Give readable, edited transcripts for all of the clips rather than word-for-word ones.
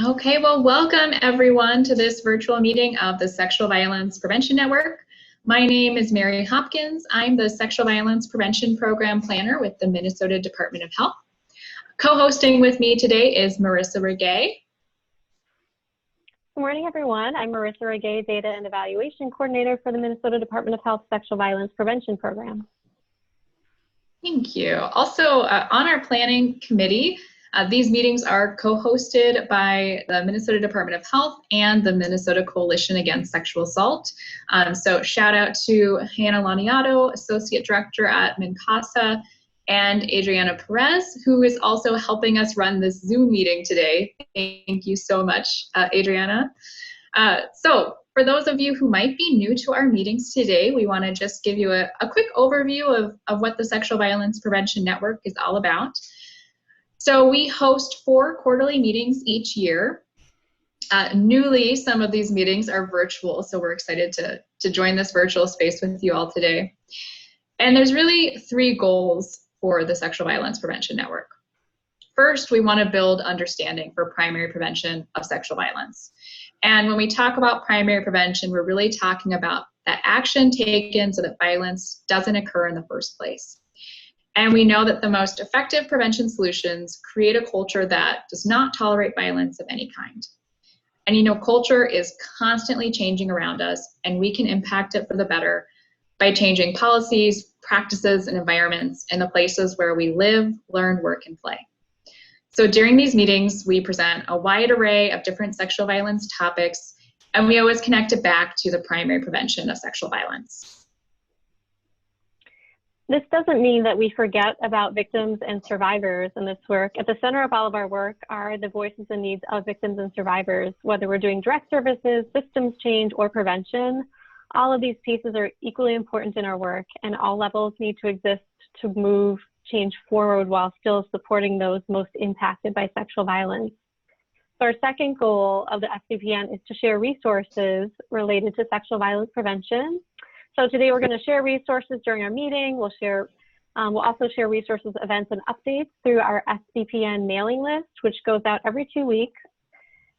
Okay, well, welcome everyone to this virtual meeting of the Sexual Violence Prevention Network. My name is Mary Hopkins. I'm the Sexual Violence Prevention Program Planner with the Minnesota Department of Health. Co-hosting with me today is Marissa Regay. Good morning, everyone. I'm Marissa Regay, Data and Evaluation Coordinator for the Minnesota Department of Health Sexual Violence Prevention Program. Thank you. Also, on our planning committee, these meetings are co-hosted by the Minnesota Department of Health and the Minnesota Coalition Against Sexual Assault. So shout out to Hannah Laniato, Associate Director at MNCASA, and Adriana Perez, who is also helping us run this Zoom meeting today. Thank you so much, Adriana. So for those of you who might be new to our meetings today, we want to just give you a quick overview of what the Sexual Violence Prevention Network is all about. So we host 4 quarterly meetings each year. Newly, some of these meetings are virtual, so we're excited to join this virtual space with you all today. And there's really 3 goals for the Sexual Violence Prevention Network. First, we want to build understanding for primary prevention of sexual violence. And when we talk about primary prevention, we're really talking about that action taken so that violence doesn't occur in the first place. And we know that the most effective prevention solutions create a culture that does not tolerate violence of any kind. And you know, culture is constantly changing around us, and we can impact it for the better by changing policies, practices, and environments in the places where we live, learn, work, and play. So during these meetings, we present a wide array of different sexual violence topics, and we always connect it back to the primary prevention of sexual violence. This doesn't mean that we forget about victims and survivors in this work. At the center of all of our work are the voices and needs of victims and survivors, whether we're doing direct services, systems change, or prevention. All of these pieces are equally important in our work, and all levels need to exist to move change forward while still supporting those most impacted by sexual violence. So our second goal of the SPVN is to share resources related to sexual violence prevention. So today we're going to share resources during our meeting. We'll also share resources, events, and updates through our SPVN mailing list, which goes out every 2 weeks.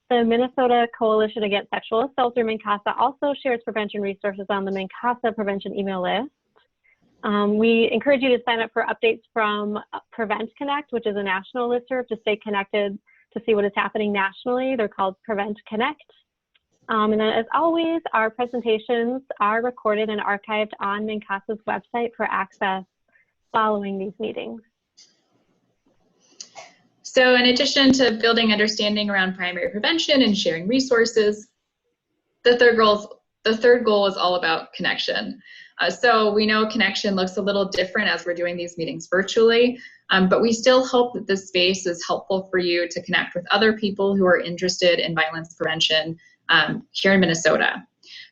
The Minnesota Coalition Against Sexual Assault, or MNCASA, also shares prevention resources on the MNCASA prevention email list. We encourage you to sign up for updates from Prevent Connect, which is a national listserv to stay connected to see what is happening nationally. They're called Prevent Connect. And then, as always, our presentations are recorded and archived on MNCASA's website for access following these meetings. So in addition to building understanding around primary prevention and sharing resources, the third goal is all about connection. So we know connection looks a little different as we're doing these meetings virtually, but we still hope that this space is helpful for you to connect with other people who are interested in violence prevention here in Minnesota.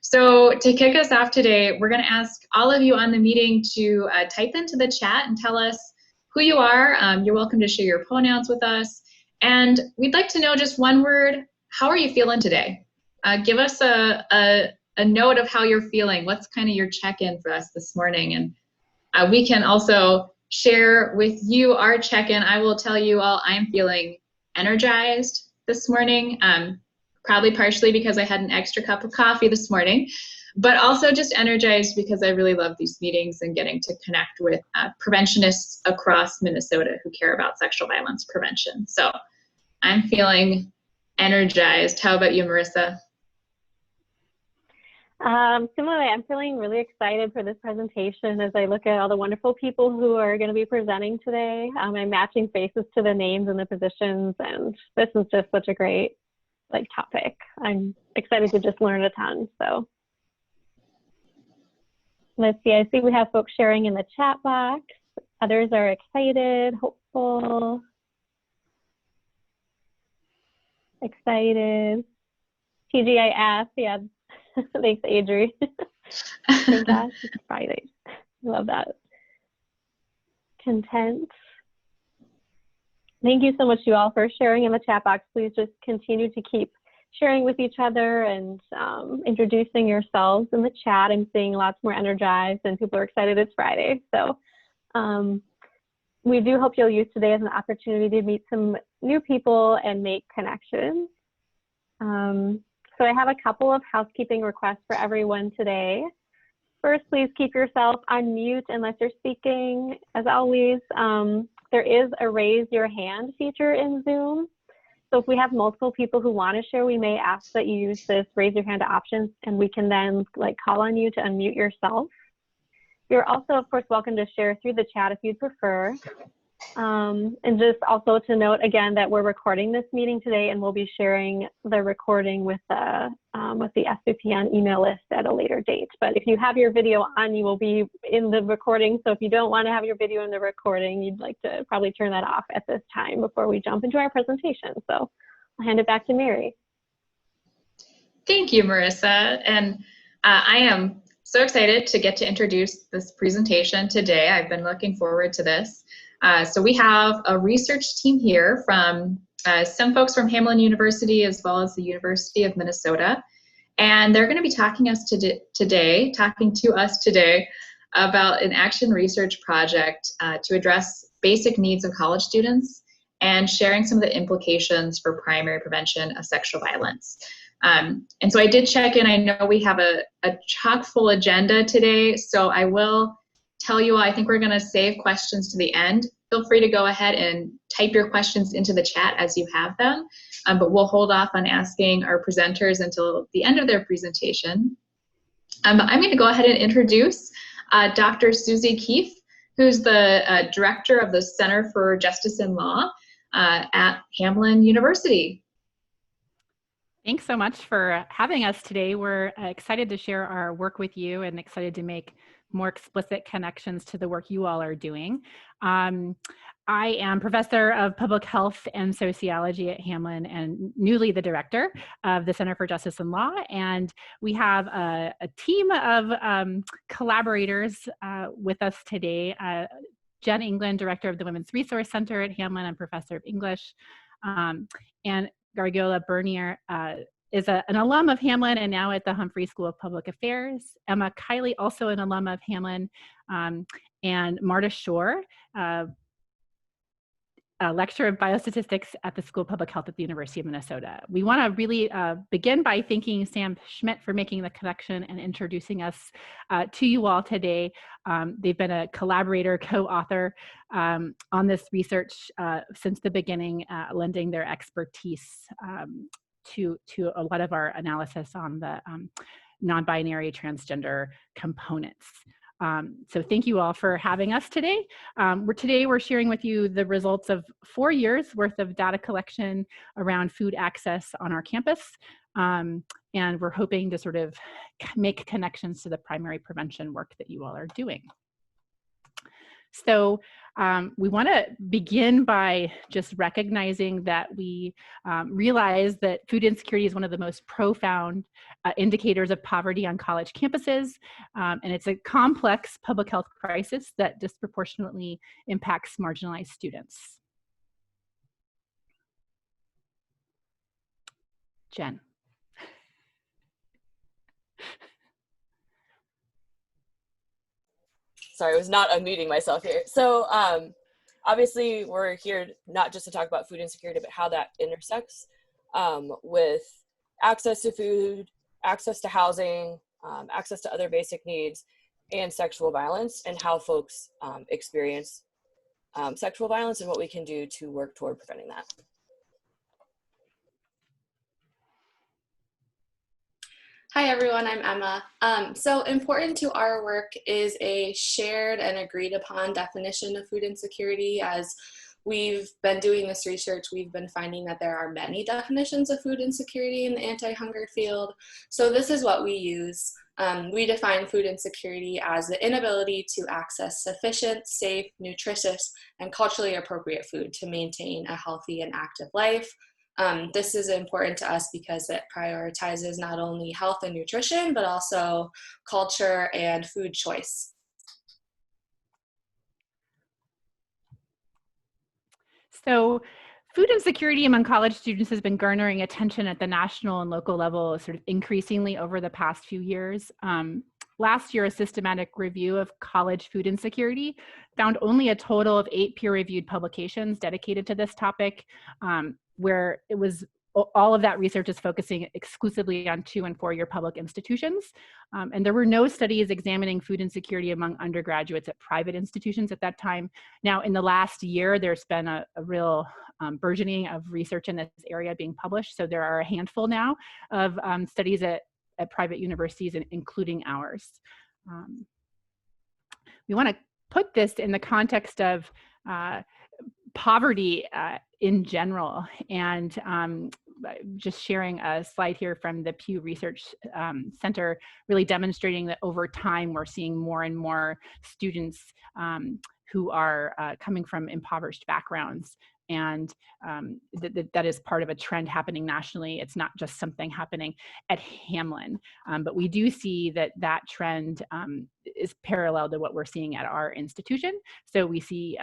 So to kick us off today, we're going to ask all of you on the meeting to type into the chat and tell us who you are. You're welcome to share your pronouns with us. And we'd like to know just one word, how are you feeling today? Give us a note of how you're feeling. What's kind of your check-in for us this morning? And we can also share with you our check-in. I will tell you all I'm feeling energized this morning, probably partially because I had an extra cup of coffee this morning, but also just energized because I really love these meetings and getting to connect with preventionists across Minnesota who care about sexual violence prevention. So I'm feeling energized. How about you, Marissa? Similarly, I'm feeling really excited for this presentation as I look at all the wonderful people who are going to be presenting today. I'm matching faces to the names and the positions, and this is just such a great topic. I'm excited to just learn a ton. So let's see, I see we have folks sharing in the chat box. Others are excited, hopeful, excited. TGIF, yeah. Thanks, Adri. Thank gosh, it's Friday. Love that. Content. Thank you so much, you all, for sharing in the chat box. Please just continue to keep sharing with each other and introducing yourselves in the chat. I'm seeing lots more energized and people are excited it's Friday. So we do hope you'll use today as an opportunity to meet some new people and make connections. So I have a couple of housekeeping requests for everyone today. First, please keep yourself on mute unless you're speaking. As always, there is a raise your hand feature in Zoom. So if we have multiple people who want to share, we may ask that you use this raise your hand option, and we can then call on you to unmute yourself. You're also, of course, welcome to share through the chat if you'd prefer. And just also to note again that we're recording this meeting today, and we'll be sharing the recording with the SPVN email list at a later date. But if you have your video on, you will be in the recording. So if you don't want to have your video in the recording, you'd like to probably turn that off at this time before we jump into our presentation. So I'll hand it back to Mary. Thank you, Marissa. And I am so excited to get to introduce this presentation today. I've been looking forward to this. So we have a research team here from some folks from Hamline University as well as the University of Minnesota. And they're going to be talking to us today about an action research project to address basic needs of college students and sharing some of the implications for primary prevention of sexual violence. And so I did check in. I know we have a chock full agenda today, so I will tell you all, I think we're going to save questions to the end. Feel free to go ahead and type your questions into the chat as you have them, but we'll hold off on asking our presenters until the end of their presentation. I'm going to go ahead and introduce Dr. Susie Keefe, who's the director of the Center for Justice and Law at Hamline University. Thanks so much for having us today. We're excited to share our work with you and excited to make more explicit connections to the work you all are doing. I am professor of public health and sociology at Hamline and newly the director of the Center for Justice and Law. And we have a team of collaborators with us today. Jen England, director of the Women's Resource Center at Hamline and professor of English. And Gargiola Bernier is an alum of Hamline and now at the Humphrey School of Public Affairs. Emma Kiley, also an alum of Hamline, and Marta Shore, a lecturer of biostatistics at the School of Public Health at the University of Minnesota. We want to really begin by thanking Sam Schmidt for making the connection and introducing us to you all today. They've been a collaborator, co-author on this research since the beginning, lending their expertise to a lot of our analysis on the non-binary transgender components. So thank you all for having us today. Today we're sharing with you the results of 4 years worth of data collection around food access on our campus. And we're hoping to sort of make connections to the primary prevention work that you all are doing. So we want to begin by just recognizing that we realize that food insecurity is one of the most profound indicators of poverty on college campuses, and it's a complex public health crisis that disproportionately impacts marginalized students. Jen. Sorry, I was not unmuting myself here. So obviously we're here not just to talk about food insecurity, but how that intersects with access to food, access to housing, access to other basic needs, and sexual violence, and how folks experience sexual violence and what we can do to work toward preventing that. Hi everyone, I'm Emma. So important to our work is a shared and agreed upon definition of food insecurity. As we've been doing this research, we've been finding that there are many definitions of food insecurity in the anti-hunger field. So this is what we use. We define food insecurity as the inability to access sufficient, safe, nutritious, and culturally appropriate food to maintain a healthy and active life. This is important to us because it prioritizes not only health and nutrition, but also culture and food choice. So food insecurity among college students has been garnering attention at the national and local level sort of increasingly over the past few years. Last year, a systematic review of college food insecurity found only a total of 8 peer-reviewed publications dedicated to this topic, where it was all of that research is focusing exclusively on 2- and 4-year public institutions. And there were no studies examining food insecurity among undergraduates at private institutions at that time. Now, in the last year, there's been a real burgeoning of research in this area being published. So there are a handful now of studies at private universities, including ours. We want to put this in the context of poverty in general, and just sharing a slide here from the Pew Research Center, really demonstrating that over time we're seeing more and more students who are coming from impoverished backgrounds, and that is part of a trend happening nationally. It's not just something happening at Hamlin, but we do see that trend is parallel to what we're seeing at our institution. So we see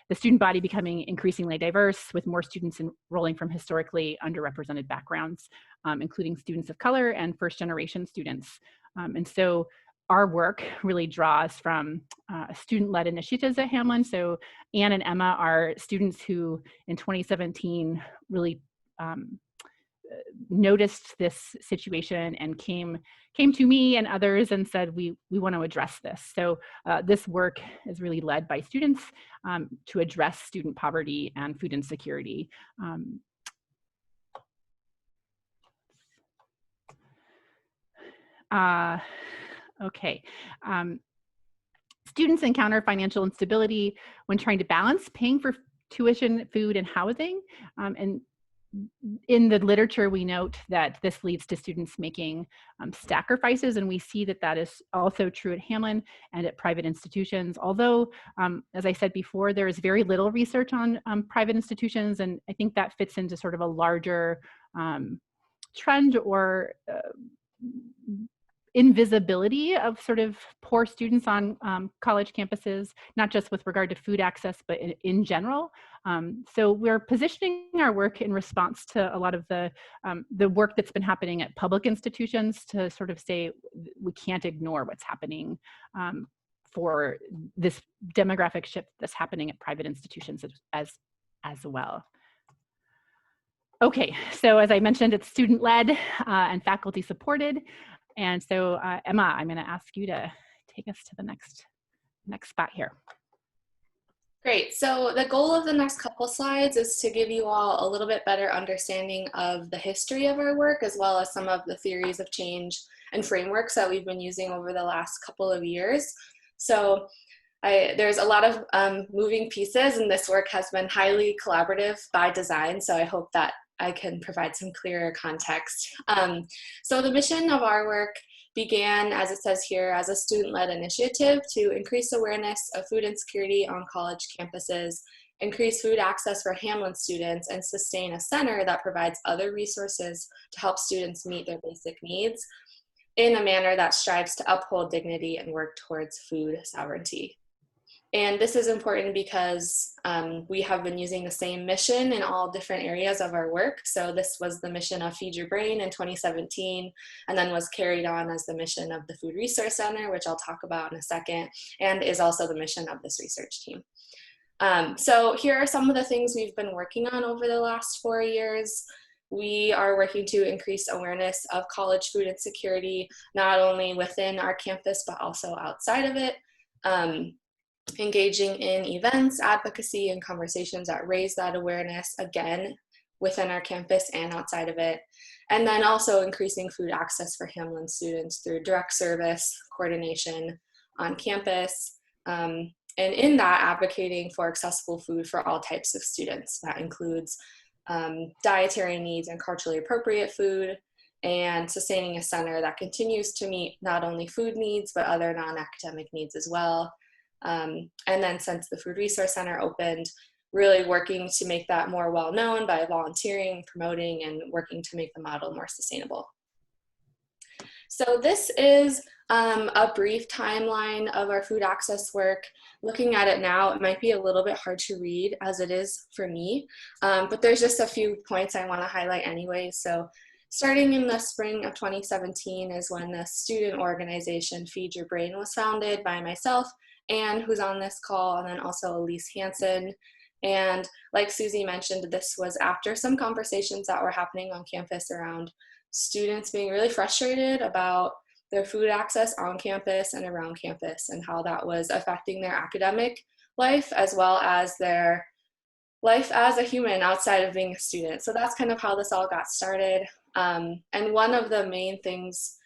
the student body becoming increasingly diverse, with more students enrolling from historically underrepresented backgrounds, including students of color and first-generation students. And so our work really draws from student-led initiatives at Hamlin. So Anne and Emma are students who in 2017 really noticed this situation and came to me and others and said, we want to address this. So this work is really led by students to address student poverty and food insecurity. Okay. Students encounter financial instability when trying to balance paying for tuition, food, and housing. And in the literature, we note that this leads to students making sacrifices, and we see that is also true at Hamlin and at private institutions. Although, as I said before, there is very little research on private institutions, and I think that fits into sort of a larger trend or invisibility of sort of poor students on college campuses, not just with regard to food access, but in general. So we're positioning our work in response to a lot of the work that's been happening at public institutions to sort of say we can't ignore what's happening for this demographic shift that's happening at private institutions as well. Okay, so as I mentioned, it's student-led and faculty-supported. And so, Emma, I'm going to ask you to take us to the next spot here. Great. So the goal of the next couple slides is to give you all a little bit better understanding of the history of our work, as well as some of the theories of change and frameworks that we've been using over the last couple of years. So there's a lot of moving pieces, and this work has been highly collaborative by design. So I hope that I can provide some clearer context. So the mission of our work began, as it says here, as a student-led initiative to increase awareness of food insecurity on college campuses, increase food access for Hamlin students, and sustain a center that provides other resources to help students meet their basic needs in a manner that strives to uphold dignity and work towards food sovereignty. And this is important because we have been using the same mission in all different areas of our work. So this was the mission of Feed Your Brain in 2017, and then was carried on as the mission of the Food Resource Center, which I'll talk about in a second, and is also the mission of this research team. So here are some of the things we've been working on over the last 4 years. We are working to increase awareness of college food insecurity, not only within our campus, but also outside of it. Engaging in events, advocacy, and conversations that raise that awareness, again, within our campus and outside of it. And then also increasing food access for Hamlin students through direct service, coordination on campus, and in that, advocating for accessible food for all types of students. That includes dietary needs and culturally appropriate food, and sustaining a center that continues to meet not only food needs, but other non-academic needs as well. And then since the Food Resource Center opened, really working to make that more well-known by volunteering, promoting, and working to make the model more sustainable. So this is a brief timeline of our food access work. Looking at it now, it might be a little bit hard to read, as it is for me, but there's just a few points I want to highlight anyway. So starting in the spring of 2017 is when the student organization Feed Your Brain was founded by myself, Anne, who's on this call, and then also Elise Hansen. And like Susie mentioned, this was after some conversations that were happening on campus around students being really frustrated about their food access on campus and around campus, and how that was affecting their academic life as well as their life as a human outside of being a student. So that's kind of how this all got started. And one of the main things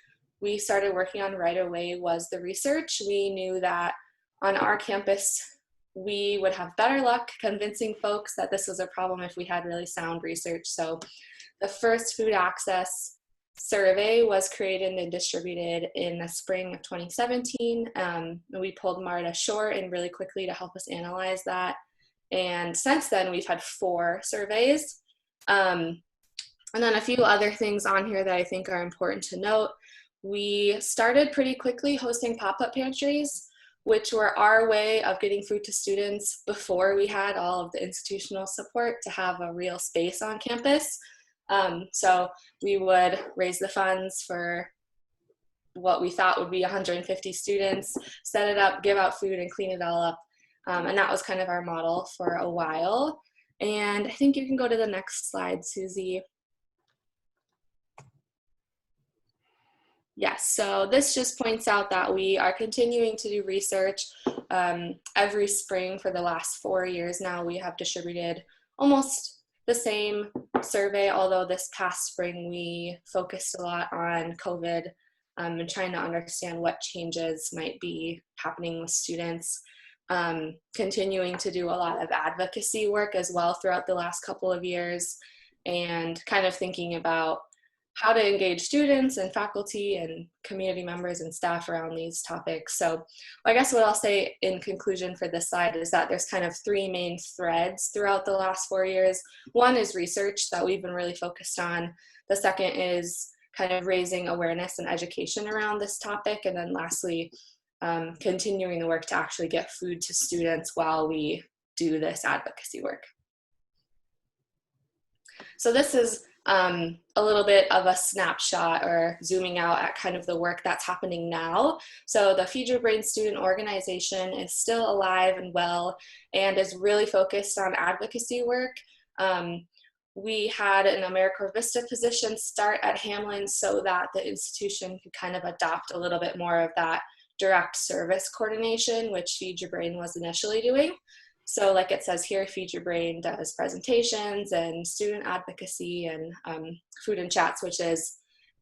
we started working on right away was the research. We knew that on our campus, we would have better luck convincing folks that this was a problem if we had really sound research. So the first food access survey was created and distributed in the spring of 2017. And we pulled Marta Short in really quickly to help us analyze that. And since then, we've had 4 surveys. And then a few other things on here that I think are important to note. We started pretty quickly hosting pop-up pantries, which were our way of getting food to students before we had all of the institutional support to have a real space on campus. So we would raise the funds for what we thought would be 150 students, set it up, give out food, and clean it all up. And that was kind of our model for a while. And I think you can go to the next slide, Susie. Yes, so this just points out that we are continuing to do research every spring for the last 4 years now. We have distributed almost the same survey, although this past spring we focused a lot on COVID and trying to understand what changes might be happening with students. Continuing to do a lot of advocacy work as well throughout the last couple of years, and kind of thinking about how to engage students and faculty and community members and staff around these topics. So I guess what I'll say in conclusion for this slide is that there's kind of 3 main threads throughout the last 4 years. One is research that we've been really focused on. The second is kind of raising awareness and education around this topic. And then lastly, continuing the work to actually get food to students while we do this advocacy work. So this is a little bit of a snapshot or zooming out at kind of the work that's happening now. So the Feed Your Brain student organization is still alive and well and is really focused on advocacy work. We had an AmeriCorps Vista position start at Hamlin so that the institution could kind of adopt a little bit more of that direct service coordination, which Feed Your Brain was initially doing. So like it says here, Feed Your Brain does presentations and student advocacy and food and chats, which is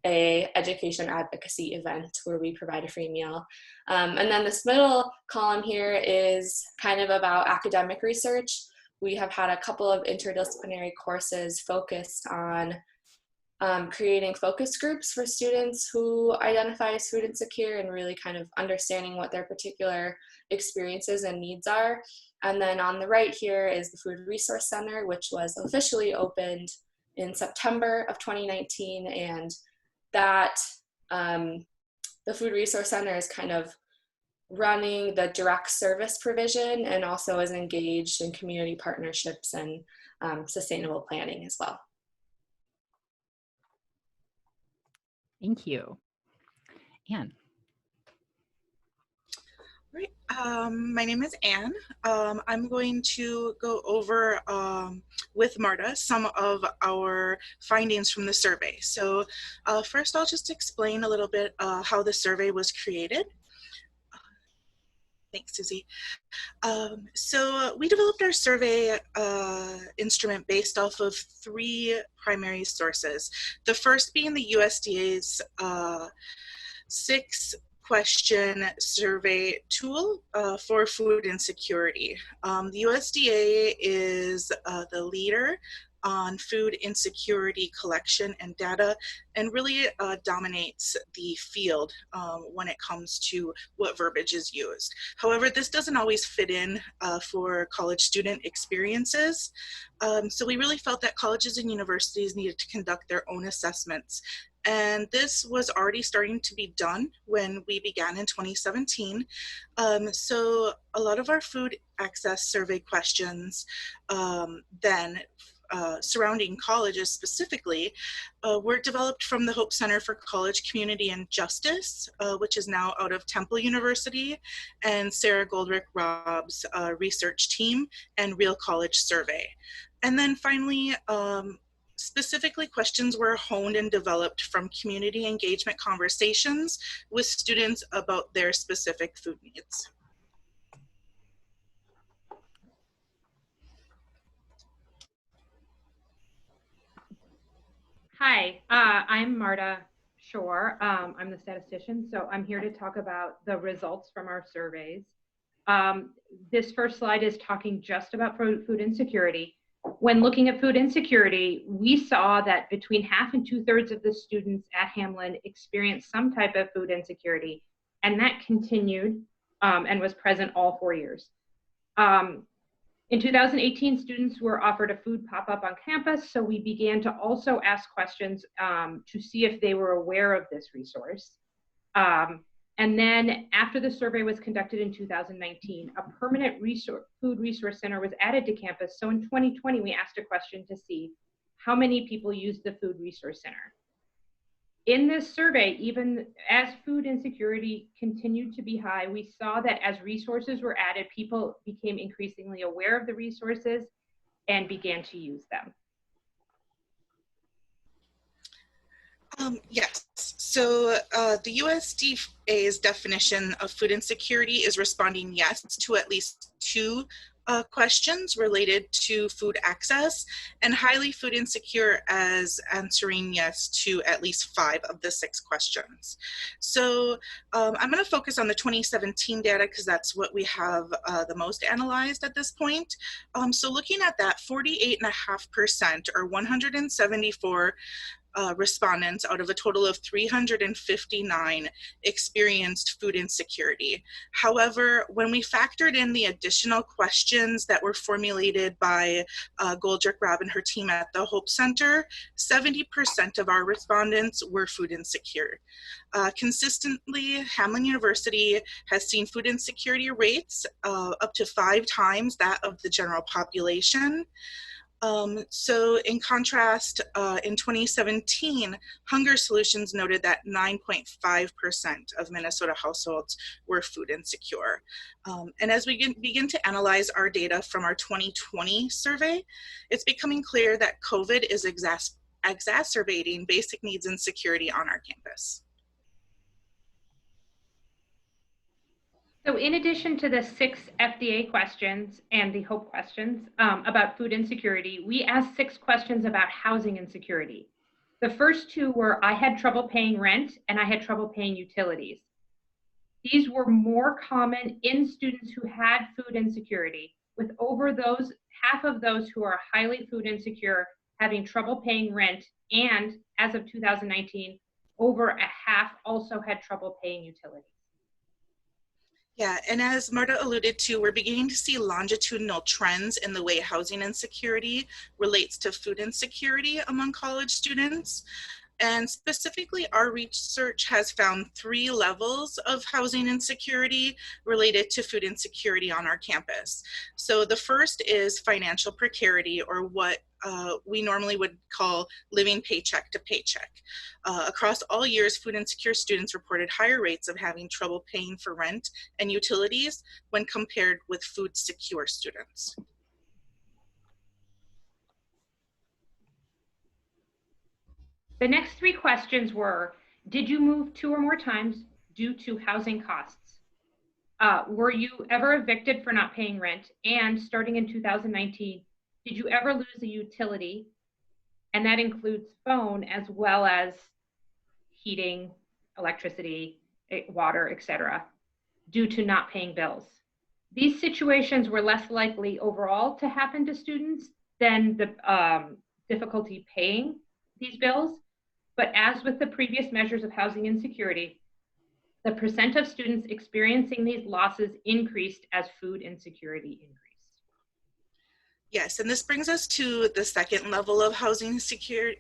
a education advocacy event where we provide a free meal. And then this middle column here is kind of about academic research. We have had a couple of interdisciplinary courses focused on creating focus groups for students who identify as food insecure and really kind of understanding what their particular experiences and needs are. And then on the right here is the Food Resource Center, which was officially opened in September of 2019. And that the Food Resource Center is kind of running the direct service provision and also is engaged in community partnerships and sustainable planning as well. Thank you. Anne. Right. My name is Anne. I'm going to go over with Marta some of our findings from the survey. So first I'll just explain a little bit how the survey was created. Thanks, Susie. So we developed our survey instrument based off of 3 primary sources. The first being the USDA's 6-question survey tool for food insecurity. The USDA is the leader on food insecurity collection and data, and really dominates the field when it comes to what verbiage is used. However, this doesn't always fit in for college student experiences. So we really felt that colleges and universities needed to conduct their own assessments. And this was already starting to be done when we began in 2017. So a lot of our food access survey questions then surrounding colleges specifically were developed from the Hope Center for College Community and Justice, which is now out of Temple University, and Sarah Goldrick-Rob's research team and Real College Survey. And then finally, specifically, questions were honed and developed from community engagement conversations with students about their specific food needs. Hi, I'm Marta Shore. I'm the statistician, so I'm here to talk about the results from our surveys. This first slide is talking just about food insecurity. When looking at food insecurity, we saw that between half and 2/3 of the students at Hamlin experienced some type of food insecurity, and that continued and was present all 4 years. In 2018, students were offered a food pop-up on campus, so we began to also ask questions to see if they were aware of this resource. And then after the survey was conducted in 2019, a permanent food resource center was added to campus. So in 2020, we asked a question to see how many people used the food resource center. In this survey, even as food insecurity continued to be high, we saw that as resources were added, people became increasingly aware of the resources and began to use them. Yes, so the USDA's definition of food insecurity is responding yes to at least 2 questions related to food access, and highly food insecure as answering yes to at least 5 of the 6 questions. So I'm going to focus on the 2017 data because that's what we have the most analyzed at this point. So looking at that, 48.5% or 174 respondents out of a total of 359 experienced food insecurity. However, when we factored in the additional questions that were formulated by Goldrick-Robb and her team at the Hope Center, 70% of our respondents were food insecure. Consistently, Hamlin University has seen food insecurity rates up to 5 times that of the general population. So in contrast, in 2017, Hunger Solutions noted that 9.5% of Minnesota households were food insecure. And as we begin to analyze our data from our 2020 survey, it's becoming clear that COVID is exacerbating basic needs insecurity on our campus. So in addition to the 6 FDA questions and the HOPE questions about food insecurity, we asked 6 questions about housing insecurity. The first 2 were, I had trouble paying rent and I had trouble paying utilities. These were more common in students who had food insecurity, with over those, half of those who are highly food insecure having trouble paying rent, and as of 2019, over a half also had trouble paying utilities. Yeah, and as Marta alluded to, we're beginning to see longitudinal trends in the way housing insecurity relates to food insecurity among college students. And specifically, our research has found 3 levels of housing insecurity related to food insecurity on our campus. So the first is financial precarity, or what we normally would call living paycheck to paycheck. Across all years, food insecure students reported higher rates of having trouble paying for rent and utilities when compared with food secure students. The next 3 questions were, did you move 2 or more times due to housing costs? Were you ever evicted for not paying rent? And starting in 2019, did you ever lose a utility? And that includes phone as well as heating, electricity, water, etc., due to not paying bills. These situations were less likely overall to happen to students than the difficulty paying these bills. But as with the previous measures of housing insecurity, the percent of students experiencing these losses increased as food insecurity increased. Yes, and this brings us to the second level of housing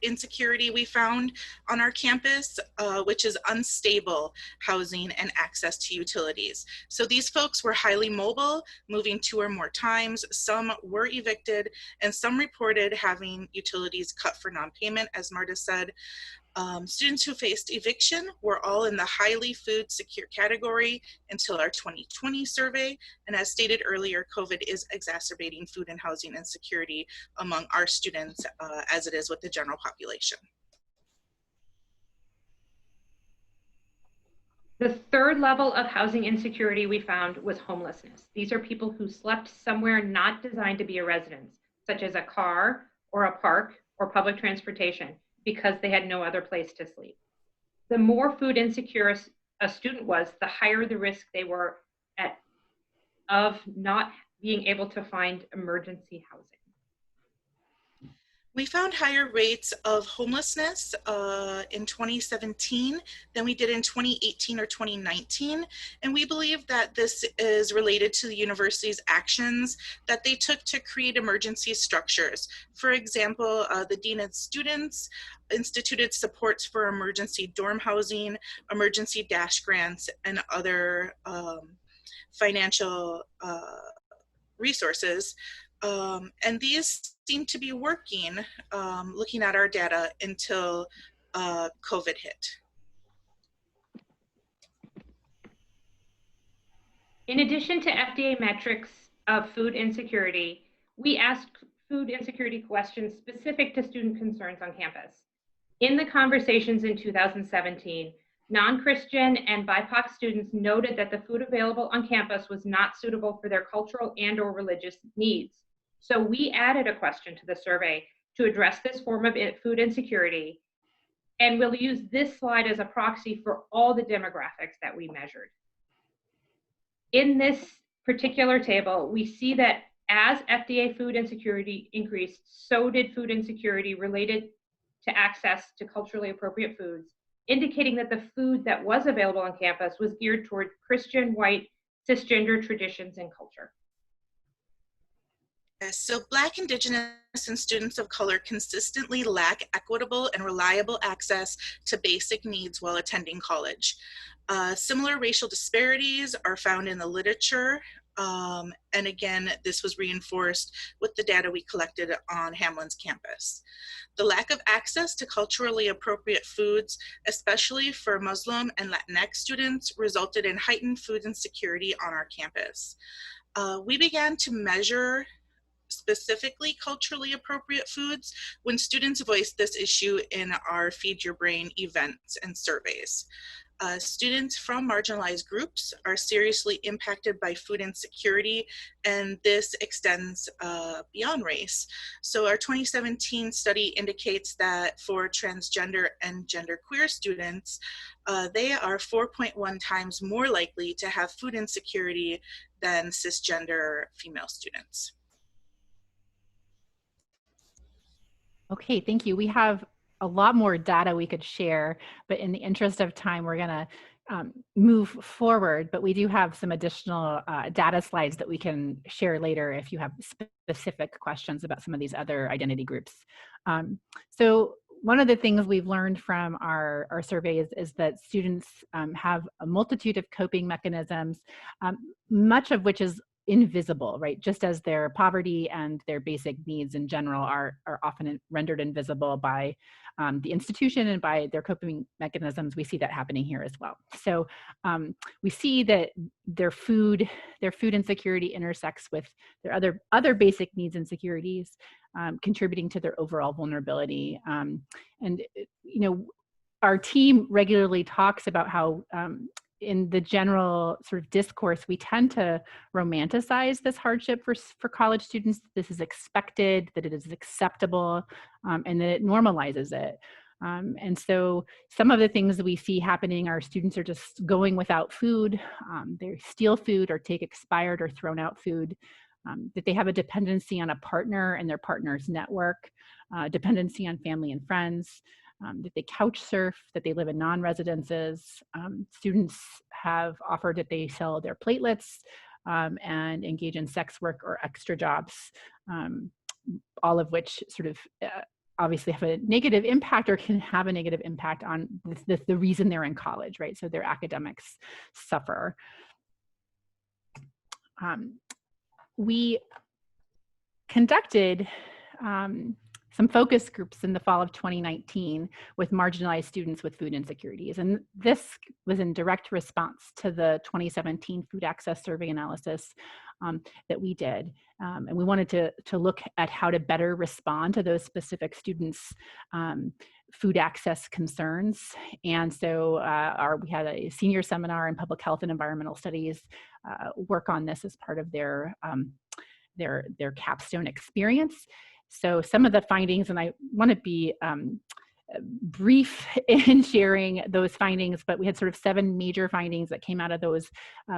insecurity we found on our campus, which is unstable housing and access to utilities. So these folks were highly mobile, moving 2 or more times. Some were evicted, and some reported having utilities cut for non-payment, as Marta said. Students who faced eviction were all in the highly food secure category until our 2020 survey. And as stated earlier, COVID is exacerbating food and housing insecurity among our students as it is with the general population. The third level of housing insecurity we found was homelessness. These are people who slept somewhere not designed to be a residence, such as a car or a park or public transportation, because they had no other place to sleep. The more food insecure a student was, the higher the risk they were at of not being able to find emergency housing. We found higher rates of homelessness in 2017 than we did in 2018 or 2019. And we believe that this is related to the university's actions that they took to create emergency structures. For example, the Dean of Students instituted supports for emergency dorm housing, emergency dash grants, and other financial resources. And these seem to be working, looking at our data, until COVID hit. In addition to FDA metrics of food insecurity, we asked food insecurity questions specific to student concerns on campus. In the conversations in 2017, non-Christian and BIPOC students noted that the food available on campus was not suitable for their cultural and/or religious needs. So we added a question to the survey to address this form of food insecurity, and we'll use this slide as a proxy for all the demographics that we measured. In this particular table, we see that as FDA food insecurity increased, so did food insecurity related to access to culturally appropriate foods, indicating that the food that was available on campus was geared toward Christian, white, cisgender traditions and culture. Yes, so Black, Indigenous, and students of color consistently lack equitable and reliable access to basic needs while attending college. Similar racial disparities are found in the literature. And again, this was reinforced with the data we collected on Hamlin's campus. The lack of access to culturally appropriate foods, especially for Muslim and Latinx students, resulted in heightened food insecurity on our campus. We began to measure specifically culturally appropriate foods when students voiced this issue in our Feed Your Brain events and surveys. Students from marginalized groups are seriously impacted by food insecurity, and this extends beyond race. So our 2017 study indicates that for transgender and genderqueer students, they are 4.1 times more likely to have food insecurity than cisgender female students. Okay, thank you. We have a lot more data we could share, but in the interest of time, we're going to move forward, but we do have some additional data slides that we can share later if you have specific questions about some of these other identity groups. So one of the things we've learned from our surveys is that students have a multitude of coping mechanisms, much of which is invisible, right? Just as their poverty and their basic needs in general are often rendered invisible by the institution and by their coping mechanisms, we see that happening here as well. So we see that their food insecurity intersects with their other basic needs insecurities, contributing to their overall vulnerability. And you know, our team regularly talks about how in the general sort of discourse, we tend to romanticize this hardship for college students. This is expected, that it is acceptable, and that it normalizes it. And so some of the things that we see happening are students are just going without food, they steal food or take expired or thrown out food, that they have a dependency on a partner and their partner's network, dependency on family and friends, that they couch surf, that they live in non-residences. Students have offered that they sell their platelets and engage in sex work or extra jobs. all of which sort of obviously have a negative impact or can have a negative impact on the reason they're in college, right? So their academics suffer. We conducted some focus groups in the fall of 2019 with marginalized students with food insecurities. And this was in direct response to the 2017 food access survey analysis that we did. And we wanted to look at how to better respond to those specific students' food access concerns. And so we had a senior seminar in public health and environmental studies work on this as part of their capstone experience. So some of the findings, and I want to be brief in sharing those findings, but we had sort of 7 major findings that came out of those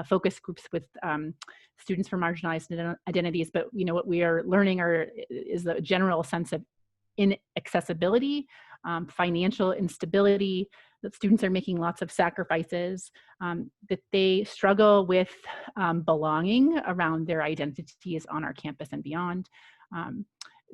focus groups with students from marginalized identities. But what we are learning is the general sense of inaccessibility, financial instability, that students are making lots of sacrifices, that they struggle with belonging around their identities on our campus and beyond,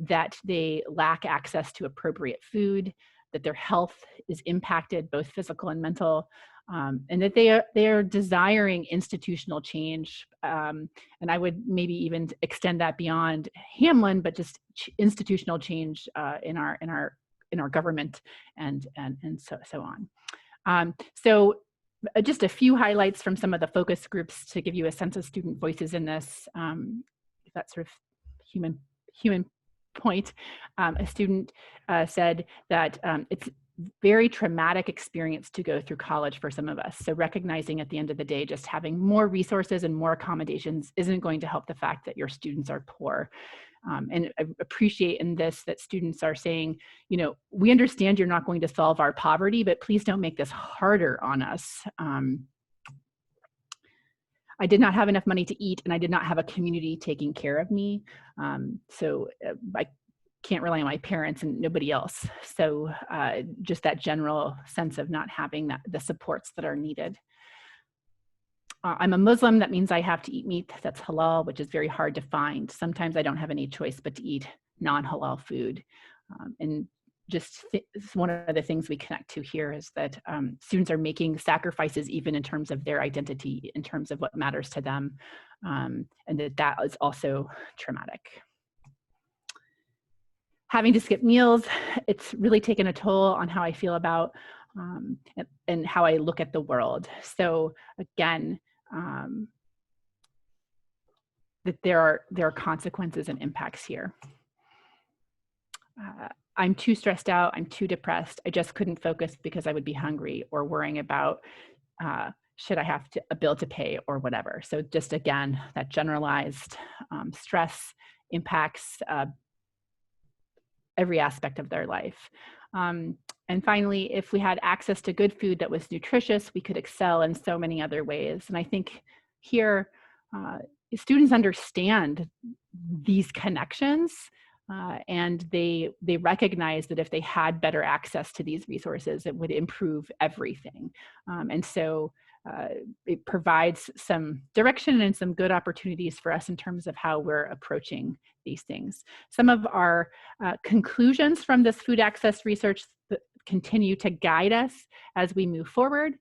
that they lack access to appropriate food, that their health is impacted, both physical and mental, and that they are desiring institutional change. And I would maybe even extend that beyond Hamlin, but just institutional change in our government and so on. So just a few highlights from some of the focus groups to give you a sense of student voices in this. That sort of human point. A student said that it's very traumatic experience to go through college for some of us. So recognizing at the end of the day, just having more resources and more accommodations isn't going to help the fact that your students are poor. And I appreciate in this that students are saying, we understand you're not going to solve our poverty, but please don't make this harder on us. I did not have enough money to eat, and I did not have a community taking care of me. So I can't rely on my parents and nobody else. So just that general sense of not having the supports that are needed. I'm a Muslim. That means I have to eat meat that's halal, which is very hard to find. Sometimes I don't have any choice but to eat non-halal food. And just one of the things we connect to here is that students are making sacrifices even in terms of their identity, in terms of what matters to them, and that is also traumatic. Having to skip meals, it's really taken a toll on how I feel about and how I look at the world. So again, that there are consequences and impacts here. I'm too stressed out, I'm too depressed, I just couldn't focus because I would be hungry, or worrying about should I have a bill to pay or whatever. So just again, that generalized stress impacts every aspect of their life. And finally, if we had access to good food that was nutritious, we could excel in so many other ways. And I think here, students understand these connections, and they recognize that if they had better access to these resources, it would improve everything. And so it provides some direction and some good opportunities for us in terms of how we're approaching these things. Some of our conclusions from this food access research that continue to guide us as we move forward.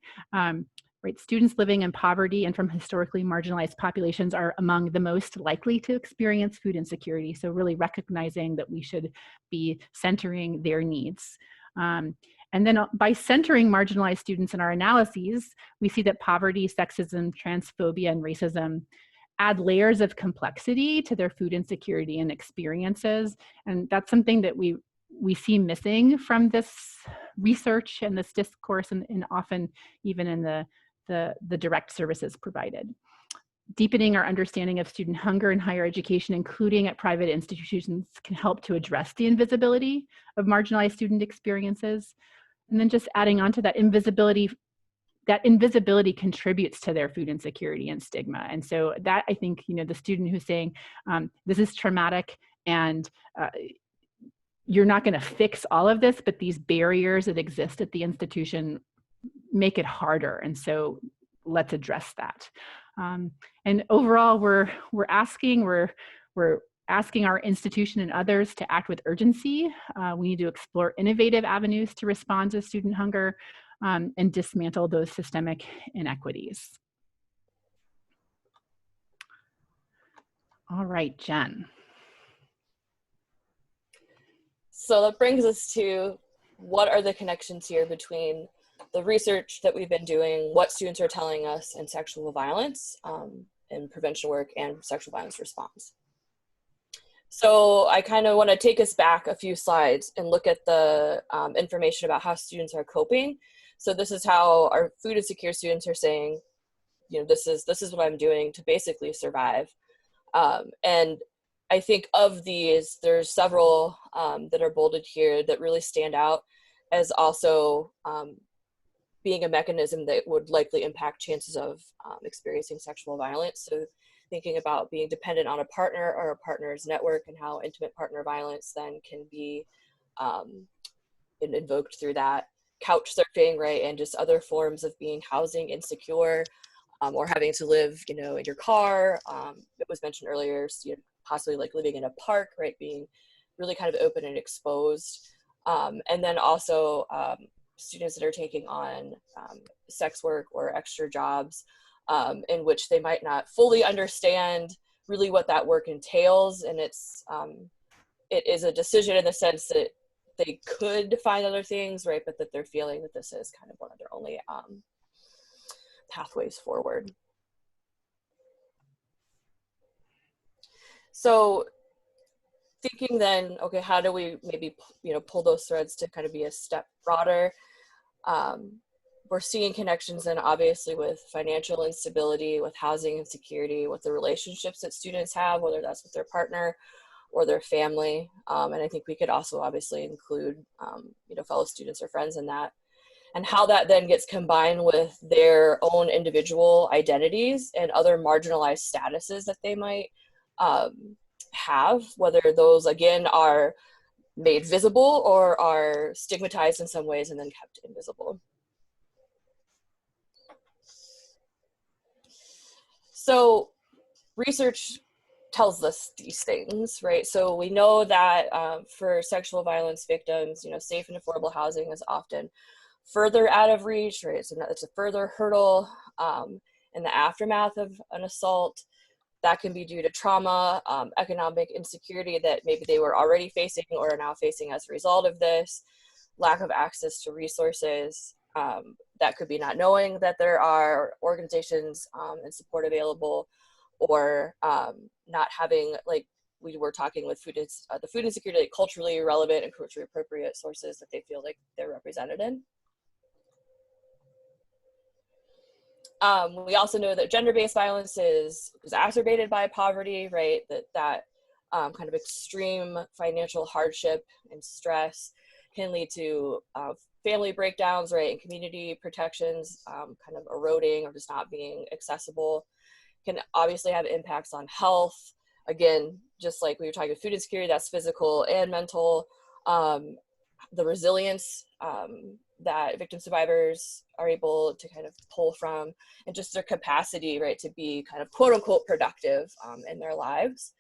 Right, students living in poverty and from historically marginalized populations are among the most likely to experience food insecurity. So really recognizing that we should be centering their needs. And then by centering marginalized students in our analyses, we see that poverty, sexism, transphobia, and racism add layers of complexity to their food insecurity and experiences. And that's something that we see missing from this research and this discourse, and often even in the direct services provided. Deepening our understanding of student hunger in higher education, including at private institutions, can help to address the invisibility of marginalized student experiences. And then just adding on to that invisibility contributes to their food insecurity and stigma. And so that, I think, the student who's saying, this is traumatic and you're not going to fix all of this, but these barriers that exist at the institution make it harder. And so let's address that. And overall, we're asking asking our institution and others to act with urgency. We need to explore innovative avenues to respond to student hunger and dismantle those systemic inequities. All right, Jen. So that brings us to what are the connections here between the research that we've been doing, what students are telling us, and sexual violence and prevention work and sexual violence response. So I kind of want to take us back a few slides and look at the information about how students are coping. So this is how our food insecure students are saying, you know, this is what I'm doing to basically survive. And I think of these, there's several that are bolded here that really stand out as also being a mechanism that would likely impact chances of experiencing sexual violence. So thinking about being dependent on a partner or a partner's network and how intimate partner violence then can be invoked through that. Couch surfing, right, and just other forms of being housing insecure or having to live, you know, in your car. It was mentioned earlier, so, you know, possibly like living in a park, right, being really kind of open and exposed. And then also students that are taking on sex work or extra jobs in which they might not fully understand really what that work entails. And it is a decision in the sense that they could find other things, right, but that they're feeling that this is kind of one of their only pathways forward. So thinking then, okay, how do we maybe, you know, pull those threads to kind of be a step broader? We're seeing connections then obviously with financial instability, with housing insecurity, with the relationships that students have, whether that's with their partner or their family. And I think we could also obviously include, you know, fellow students or friends in that. And how that then gets combined with their own individual identities and other marginalized statuses that they might have, whether those again are made visible or are stigmatized in some ways and then kept invisible. So research tells us these things, right? So we know that for sexual violence victims, you know, safe and affordable housing is often further out of reach, right? So it's a further hurdle in the aftermath of an assault. That can be due to trauma, economic insecurity that maybe they were already facing or are now facing as a result of this, lack of access to resources. That could be not knowing that there are organizations and support available, or not having, like we were talking with the food insecurity, like culturally relevant and culturally appropriate sources that they feel like they're represented in. We also know that gender-based violence is exacerbated by poverty, right? That kind of extreme financial hardship and stress can lead to family breakdowns, right? And community protections kind of eroding or just not being accessible. Can obviously have impacts on health. Again, just like we were talking about food insecurity, that's physical and mental. The resilience that victim survivors are able to kind of pull from, and just their capacity, right, to be kind of quote unquote productive in their lives.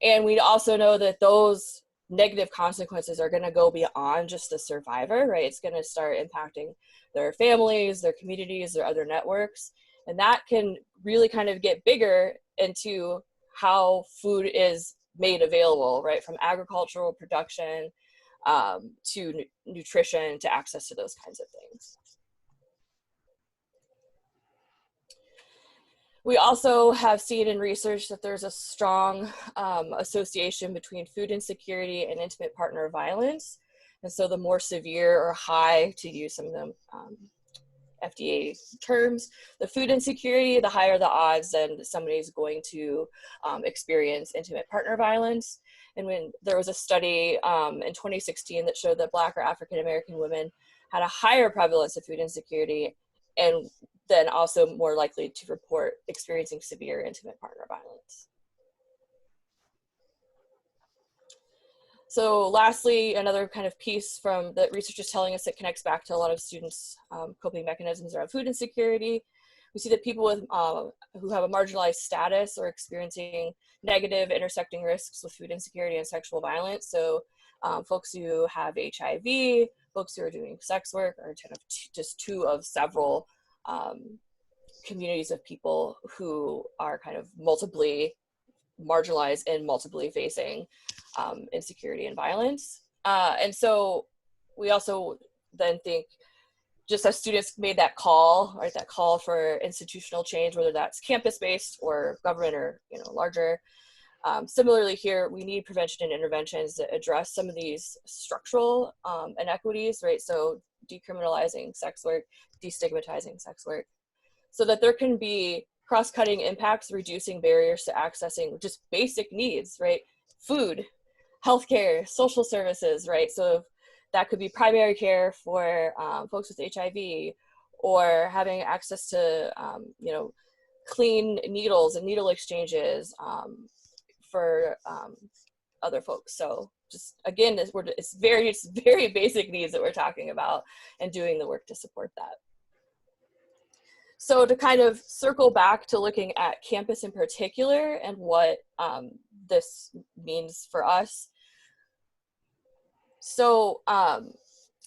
And we also know that those negative consequences are going to go beyond just the survivor, right? It's going to start impacting their families, their communities, their other networks. And that can really kind of get bigger into how food is made available, right? From agricultural production to nutrition, to access to those kinds of things. We also have seen in research that there's a strong association between food insecurity and intimate partner violence. And so the more severe or high, to use some of them FDA terms, the food insecurity, the higher the odds that somebody's going to experience intimate partner violence. And when there was a study in 2016 that showed that Black or African American women had a higher prevalence of food insecurity, and then also more likely to report experiencing severe intimate partner violence. So lastly, another kind of piece from that research is telling us that connects back to a lot of students' coping mechanisms around food insecurity. we see that people with who have a marginalized status are experiencing negative intersecting risks with food insecurity and sexual violence. So folks who have HIV, folks who are doing sex work are kind of just two of several communities of people who are kind of multiply marginalized and multiply facing insecurity and violence. And so we also then think, just as students made that call, right, that call for institutional change, whether that's campus-based or government or larger. Similarly here, we need prevention and interventions that address some of these structural inequities, right? So decriminalizing sex work, destigmatizing sex work, so that there can be cross-cutting impacts, reducing barriers to accessing just basic needs, right? Food, healthcare, social services, right? So that could be primary care for folks with HIV, or having access to, clean needles and needle exchanges for other folks. So just again, it's very basic needs that we're talking about, and doing the work to support that. So to kind of circle back to looking at campus in particular and what this means for us. So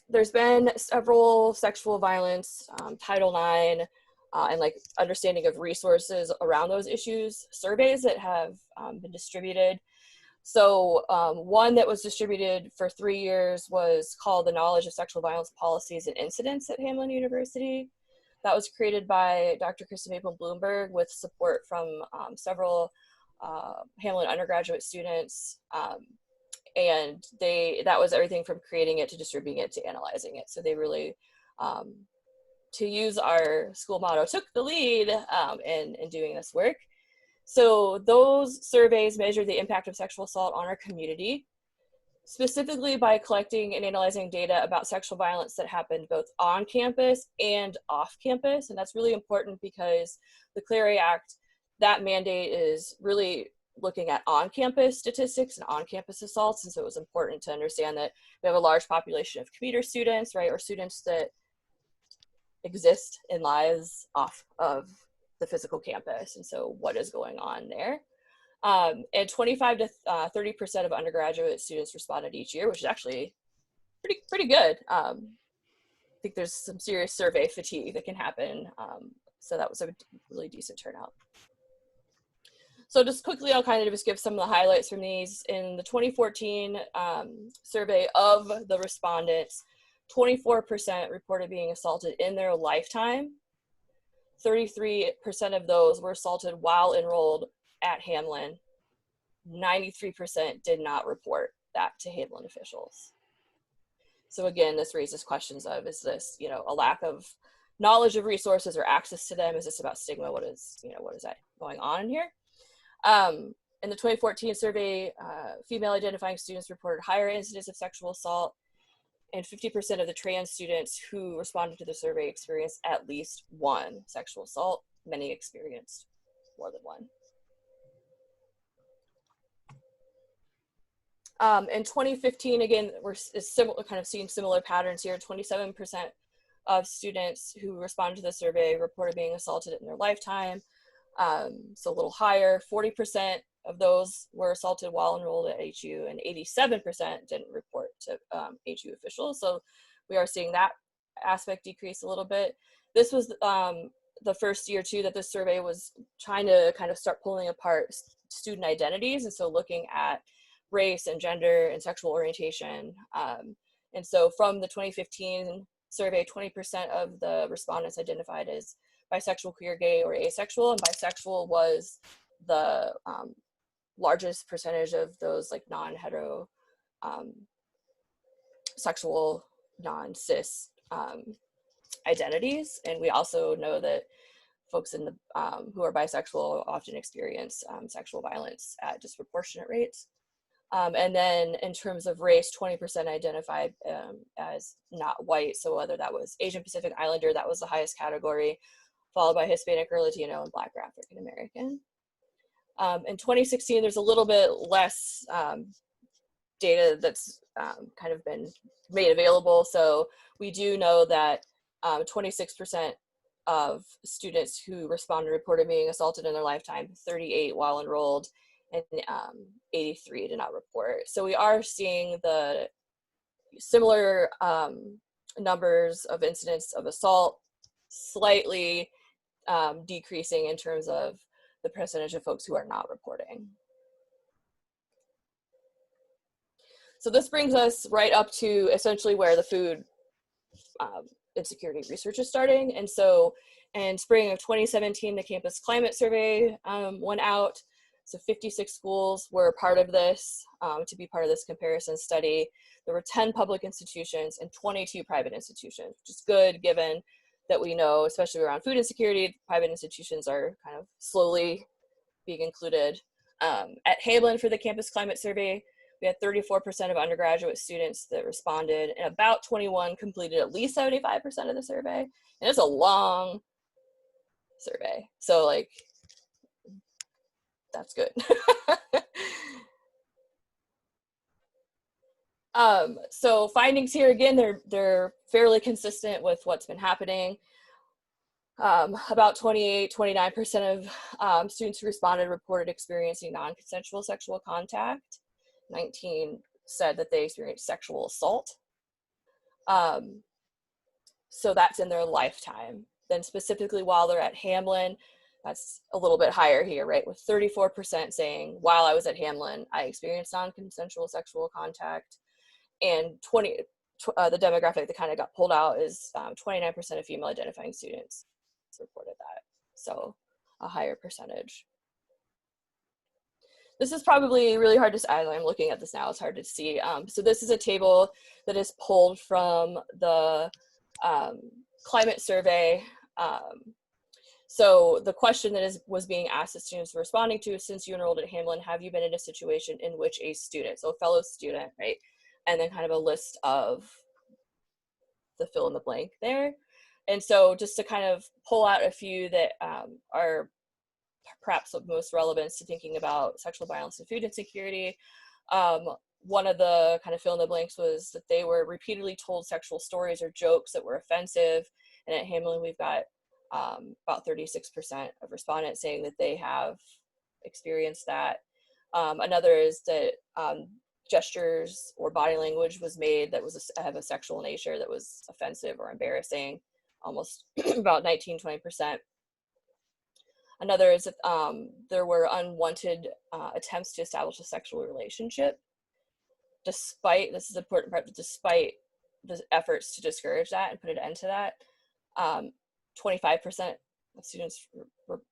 there's been several sexual violence, Title IX, and like understanding of resources around those issues surveys that have been distributed. So one that was distributed for 3 years was called The Knowledge of Sexual Violence Policies and Incidence at Hamline University. That was created by Dr. Krista Maple Bloomberg with support from several Hamline undergraduate students. And that was everything from creating it to distributing it to analyzing it. So they really, to use our school motto, took the lead in doing this work. So those surveys measure the impact of sexual assault on our community, specifically by collecting and analyzing data about sexual violence that happened both on campus and off campus. And that's really important because the Clear Air Act, that mandate is really looking at on-campus statistics and on-campus assaults. And so it was important to understand that we have a large population of commuter students, right, or students that exist in lives off of the physical campus. And so what is going on there? And 25 to 30% of undergraduate students responded each year, which is actually pretty good. I think there's some serious survey fatigue that can happen. So that was a really decent turnout. So just quickly, I'll kind of just give some of the highlights from these. In the 2014 survey of the respondents, 24% reported being assaulted in their lifetime. 33% of those were assaulted while enrolled at Hamline. 93% did not report that to Hamline officials. So again, this raises questions of, is this, a lack of knowledge of resources or access to them? Is this about stigma? What is that going on in here? In the 2014 survey, female identifying students reported higher incidence of sexual assault, and 50% of the trans students who responded to the survey experienced at least one sexual assault. Many experienced more than one. In 2015, again, we're kind of seeing similar patterns here. 27% of students who responded to the survey reported being assaulted in their lifetime. So a little higher. 40% of those were assaulted while enrolled at HU, and 87% didn't report to HU officials. So we are seeing that aspect decrease a little bit. This was the first year too that this survey was trying to kind of start pulling apart student identities, and so looking at race and gender and sexual orientation. And so from the 2015 survey, 20% of the respondents identified as bisexual, queer, gay, or asexual, and bisexual was the largest percentage of those like non-hetero sexual, non-cis identities. And we also know that folks in the who are bisexual often experience sexual violence at disproportionate rates. And then in terms of race, 20% identified as not white. So whether that was Asian Pacific Islander, that was the highest category, followed by Hispanic or Latino, and Black or African American. In 2016, there's a little bit less data that's kind of been made available. So we do know that 26% of students who responded and reported being assaulted in their lifetime, 38 while enrolled, and 83 did not report. So we are seeing the similar numbers of incidents of assault slightly decreasing in terms of the percentage of folks who are not reporting. So this brings us right up to essentially where the food insecurity research is starting. And so in spring of 2017, the campus climate survey went out. So 56 schools were part of this, to be part of this comparison study. There were 10 public institutions and 22 private institutions, which is good given that we know, especially around food insecurity, private institutions are kind of slowly being included. At Hamlin for the campus climate survey, we had 34% of undergraduate students that responded, and about 21 completed at least 75% of the survey. And it's a long survey, so like, that's good. So findings here, again, they're fairly consistent with what's been happening. About 29% of students who responded reported experiencing non-consensual sexual contact. 19 said that they experienced sexual assault. So that's in their lifetime. Then specifically while they're at Hamlin, that's a little bit higher here, right? With 34% saying, while I was at Hamlin, I experienced non-consensual sexual contact. And the demographic that kind of got pulled out is 29% of female identifying students reported that. So a higher percentage. This is probably really hard to, as I'm looking at this now, it's hard to see. So this is a table that is pulled from the climate survey. So the question that was being asked the students were responding to is, since you enrolled at Hamlin, have you been in a situation in which a student, so a fellow student, right? And then kind of a list of the fill in the blank there. And so just to kind of pull out a few that are perhaps of most relevance to thinking about sexual violence and food insecurity. One of the kind of fill in the blanks was that they were repeatedly told sexual stories or jokes that were offensive. And at Hamlin, we've got about 36% of respondents saying that they have experienced that. Another is that gestures or body language was made that was have a sexual nature that was offensive or embarrassing, almost about 19-20%. Another is that there were unwanted attempts to establish a sexual relationship, despite, this is the important part, despite the efforts to discourage that and put an end to that. 25% of students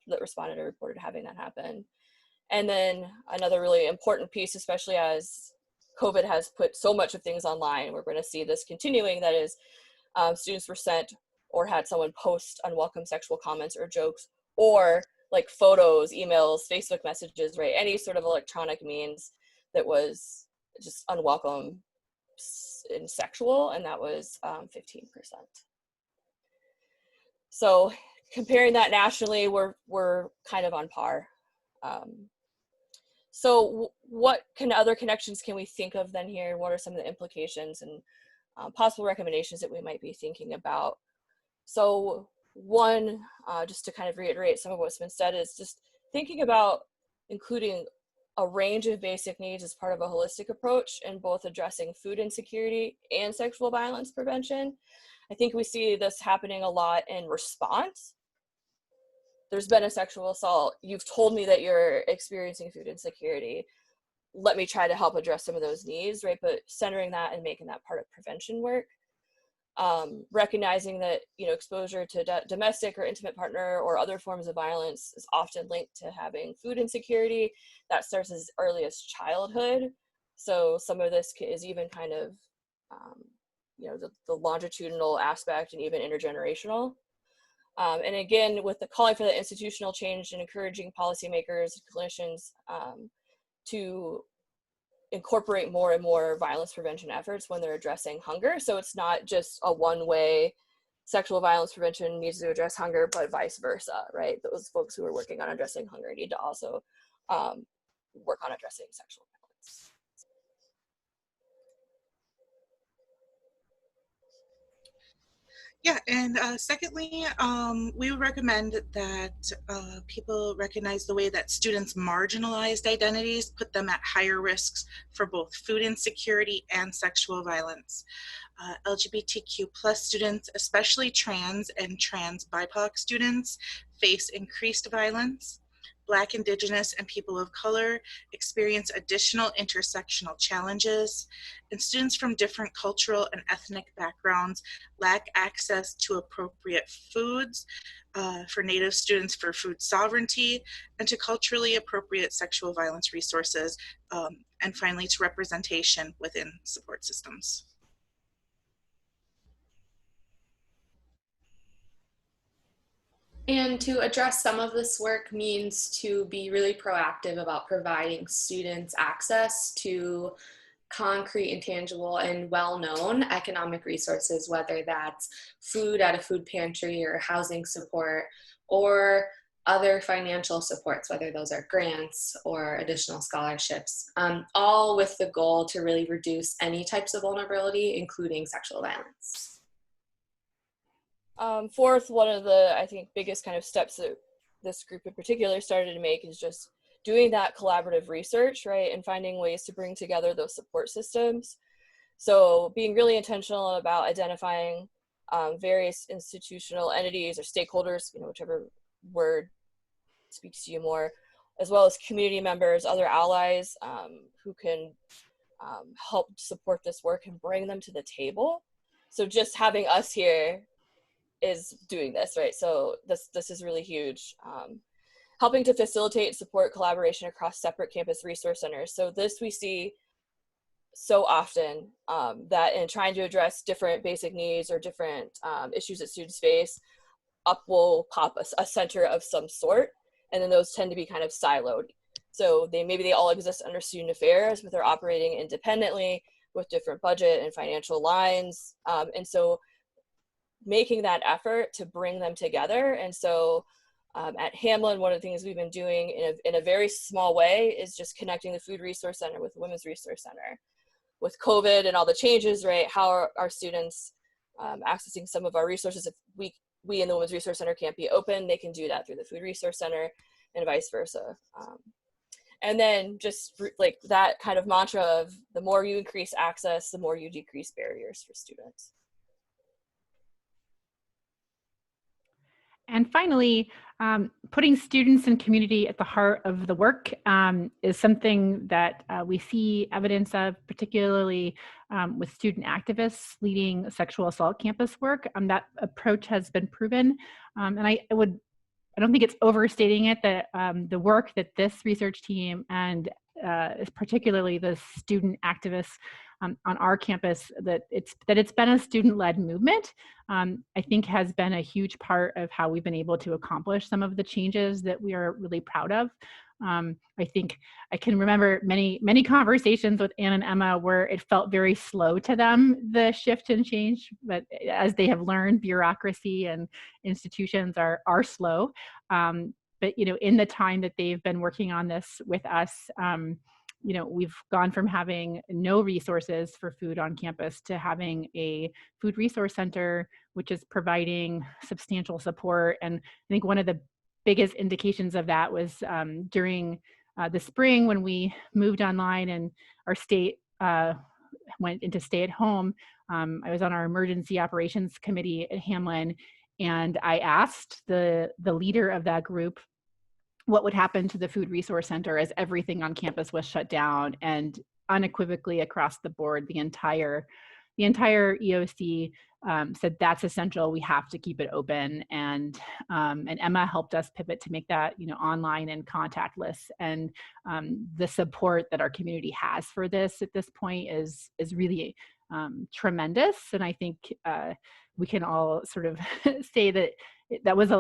that responded or reported having that happen. And then another really important piece, especially as COVID has put so much of things online, we're going to see this continuing, that is students were sent or had someone post unwelcome sexual comments or jokes, or like photos, emails, Facebook messages, right? Any sort of electronic means that was just unwelcome and sexual, and that was 15%. So comparing that nationally, we're kind of on par. So what other connections can we think of then here? What are some of the implications and possible recommendations that we might be thinking about? So one, just to kind of reiterate some of what's been said, is just thinking about including a range of basic needs as part of a holistic approach in both addressing food insecurity and sexual violence prevention. I think we see this happening a lot in response. There's been a sexual assault. You've told me that you're experiencing food insecurity. Let me try to help address some of those needs, right? But centering that and making that part of prevention work. Recognizing that, exposure to domestic or intimate partner or other forms of violence is often linked to having food insecurity. That starts as early as childhood. So some of this is even kind of, the longitudinal aspect and even intergenerational. And again, with the calling for the institutional change and encouraging policymakers, clinicians to incorporate more and more violence prevention efforts when they're addressing hunger. So it's not just a one-way sexual violence prevention needs to address hunger, but vice versa, right? Those folks who are working on addressing hunger need to also work on addressing sexual violence. Yeah, and secondly, we would recommend that people recognize the way that students' marginalized identities put them at higher risks for both food insecurity and sexual violence. LGBTQ plus students, especially trans and trans BIPOC students, face increased violence. Black, Indigenous, and people of color experience additional intersectional challenges, and students from different cultural and ethnic backgrounds lack access to appropriate foods, for Native students for food sovereignty, and to culturally appropriate sexual violence resources, and finally to representation within support systems. And to address some of this work means to be really proactive about providing students access to concrete and tangible and well-known economic resources, whether that's food at a food pantry or housing support or other financial supports, whether those are grants or additional scholarships, all with the goal to really reduce any types of vulnerability, including sexual violence. Fourth, one of the, I think, biggest kind of steps that this group in particular started to make is just doing that collaborative research, right, and finding ways to bring together those support systems. So being really intentional about identifying various institutional entities or stakeholders, you know, whichever word speaks to you more, as well as community members, other allies who can help support this work and bring them to the table. So just having us here is doing this, right? So this is really huge. Helping to facilitate support collaboration across separate campus resource centers. So this we see so often, that in trying to address different basic needs or different issues that students face, up will pop a center of some sort, and then those tend to be kind of siloed. So maybe they all exist under student affairs, but they're operating independently with different budget and financial lines. And so making that effort to bring them together. And so at Hamlin, one of the things we've been doing in a very small way is just connecting the Food Resource Center with the Women's Resource Center. With COVID and all the changes, right, how are our students accessing some of our resources? If we in the Women's Resource Center can't be open, they can do that through the Food Resource Center and vice versa. And then just like that kind of mantra of the more you increase access, the more you decrease barriers for students. And finally, putting students and community at the heart of the work is something that we see evidence of, particularly with student activists leading sexual assault campus work. That approach has been proven. And I don't think it's overstating it that the work that this research team and particularly the student activists on our campus, that it's been a student-led movement, I think has been a huge part of how we've been able to accomplish some of the changes that we are really proud of. I think I can remember many conversations with Ann and Emma where it felt very slow to them, the shift and change, but as they have learned, bureaucracy and institutions are slow. But, you know, in the time that they've been working on this with us, you know, we've gone from having no resources for food on campus to having a food resource center, which is providing substantial support. And I think one of the biggest indications of that was during the spring when we moved online and our state went into stay at home. I was on our emergency operations committee at Hamlin, and I asked the leader of that group what would happen to the Food Resource Center as everything on campus was shut down, and unequivocally across the board, the entire EOC said that's essential. We have to keep it open, and Emma helped us pivot to make that, you know, online and contactless. And the support that our community has for this at this point is really tremendous. And I think we can all sort of say that that was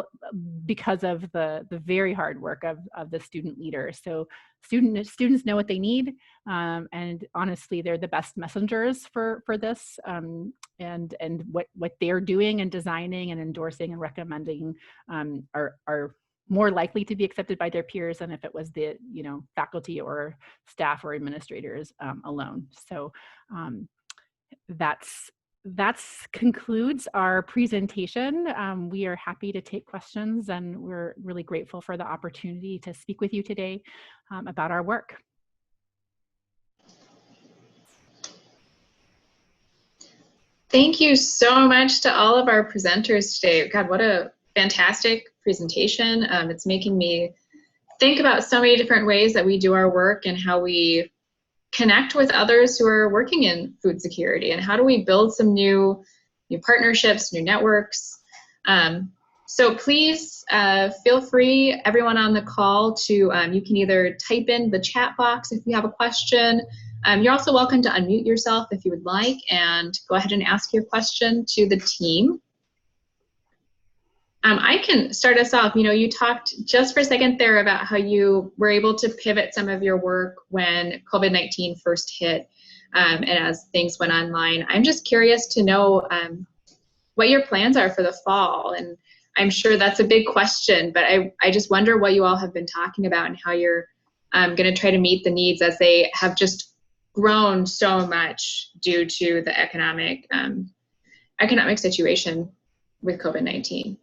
because of the very hard work of the student leaders. So students know what they need, and honestly, they're the best messengers for this, and what they're doing and designing and endorsing and recommending are more likely to be accepted by their peers than if it was the, you know, faculty or staff or administrators alone. So that's that concludes our presentation. We are happy to take questions, and we're really grateful for the opportunity to speak with you today about our work. Thank you so much to all of our presenters today. God, what a fantastic presentation. It's making me think about so many different ways that we do our work and how we connect with others who are working in food security, and how do we build some new partnerships, new networks. So please feel free, everyone on the call, to you can either type in the chat box if you have a question. You're also welcome to unmute yourself if you would like and go ahead and ask your question to the team. I can start us off. You talked just for a second there about how you were able to pivot some of your work when COVID-19 first hit, and as things went online. I'm just curious to know what your plans are for the fall. And I'm sure that's a big question, but I just wonder what you all have been talking about and how you're going to try to meet the needs as they have just grown so much due to the economic situation with COVID-19.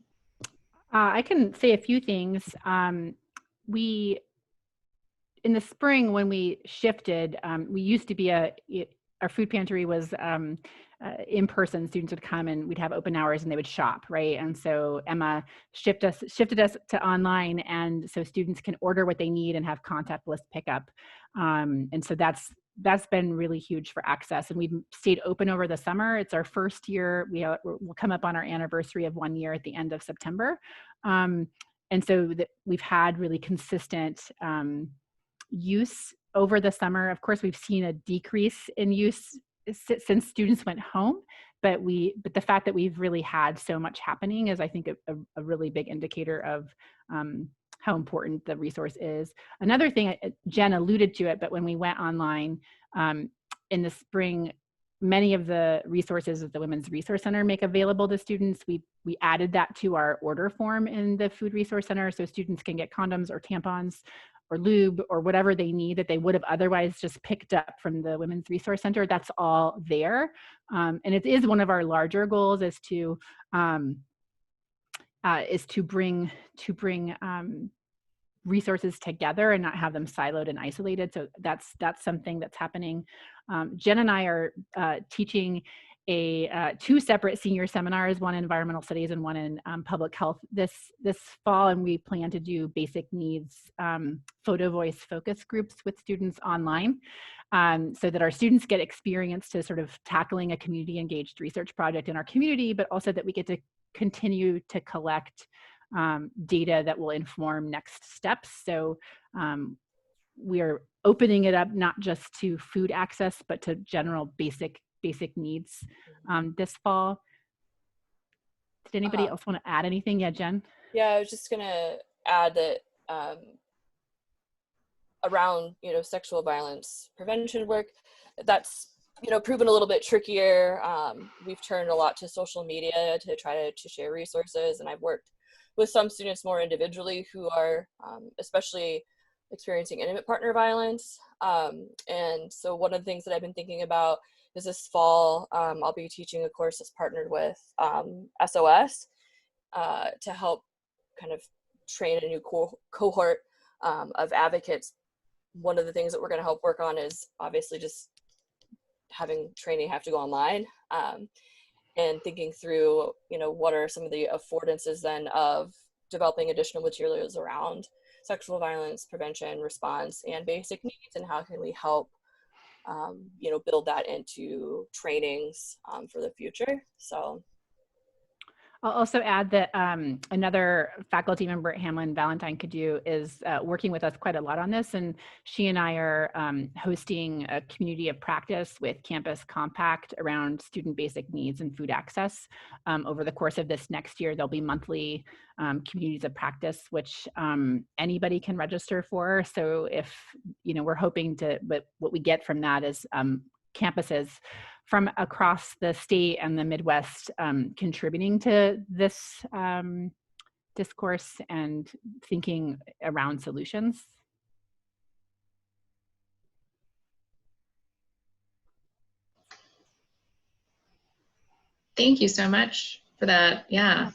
I can say a few things. We, in the spring when we shifted, we used to be our food pantry was in person. Students would come and we'd have open hours and they would shop, right? And so Emma shifted us to online, and so students can order what they need and have contactless pickup. And so that's been really huge for access, and we've stayed open over the summer. It's our first year. We'll come up on our anniversary of 1 year at the end of September. And so we've had really consistent use over the summer. Of course, we've seen a decrease in use since students went home, but the fact that we've really had so much happening is, I think, a really big indicator of how important the resource is. Another thing, Jen alluded to it, but when we went online in the spring, many of the resources that the Women's Resource Center make available to students, we added that to our order form in the Food Resource Center, so students can get condoms or tampons or lube or whatever they need that they would have otherwise just picked up from the Women's Resource Center. That's all there. And it is one of our larger goals is to bring resources together and not have them siloed and isolated. So that's something that's happening. Jen and I are teaching two separate senior seminars, one in environmental studies and one in public health this fall, and we plan to do basic needs photo voice focus groups with students online, so that our students get experience to sort of tackling a community engaged research project in our community, but also that we get to continue to collect data that will inform next steps. So we're opening it up not just to food access, but to general basic needs this fall. Did anybody else want to add anything? Yeah, Jen? Yeah, I was just gonna add that around sexual violence prevention work, that's proven a little bit trickier. We've turned a lot to social media to try to share resources, and I've worked with some students more individually who are especially experiencing intimate partner violence. And so one of the things that I've been thinking about is this fall, I'll be teaching a course that's partnered with SOS to help kind of train a new cohort of advocates. One of the things that we're going to help work on is obviously just having training have to go online, and thinking through, what are some of the affordances then of developing additional materials around sexual violence prevention, response, and basic needs, and how can we help build that into trainings for the future. So I'll also add that another faculty member at Hamlin, Valentine Cadu, is working with us quite a lot on this, and she and I are hosting a community of practice with Campus Compact around student basic needs and food access. Over the course of this next year, there'll be monthly communities of practice, which anybody can register for. So if, we're hoping to, but what we get from that is campuses from across the state and the Midwest contributing to this discourse and thinking around solutions. Thank you so much for that. Yeah,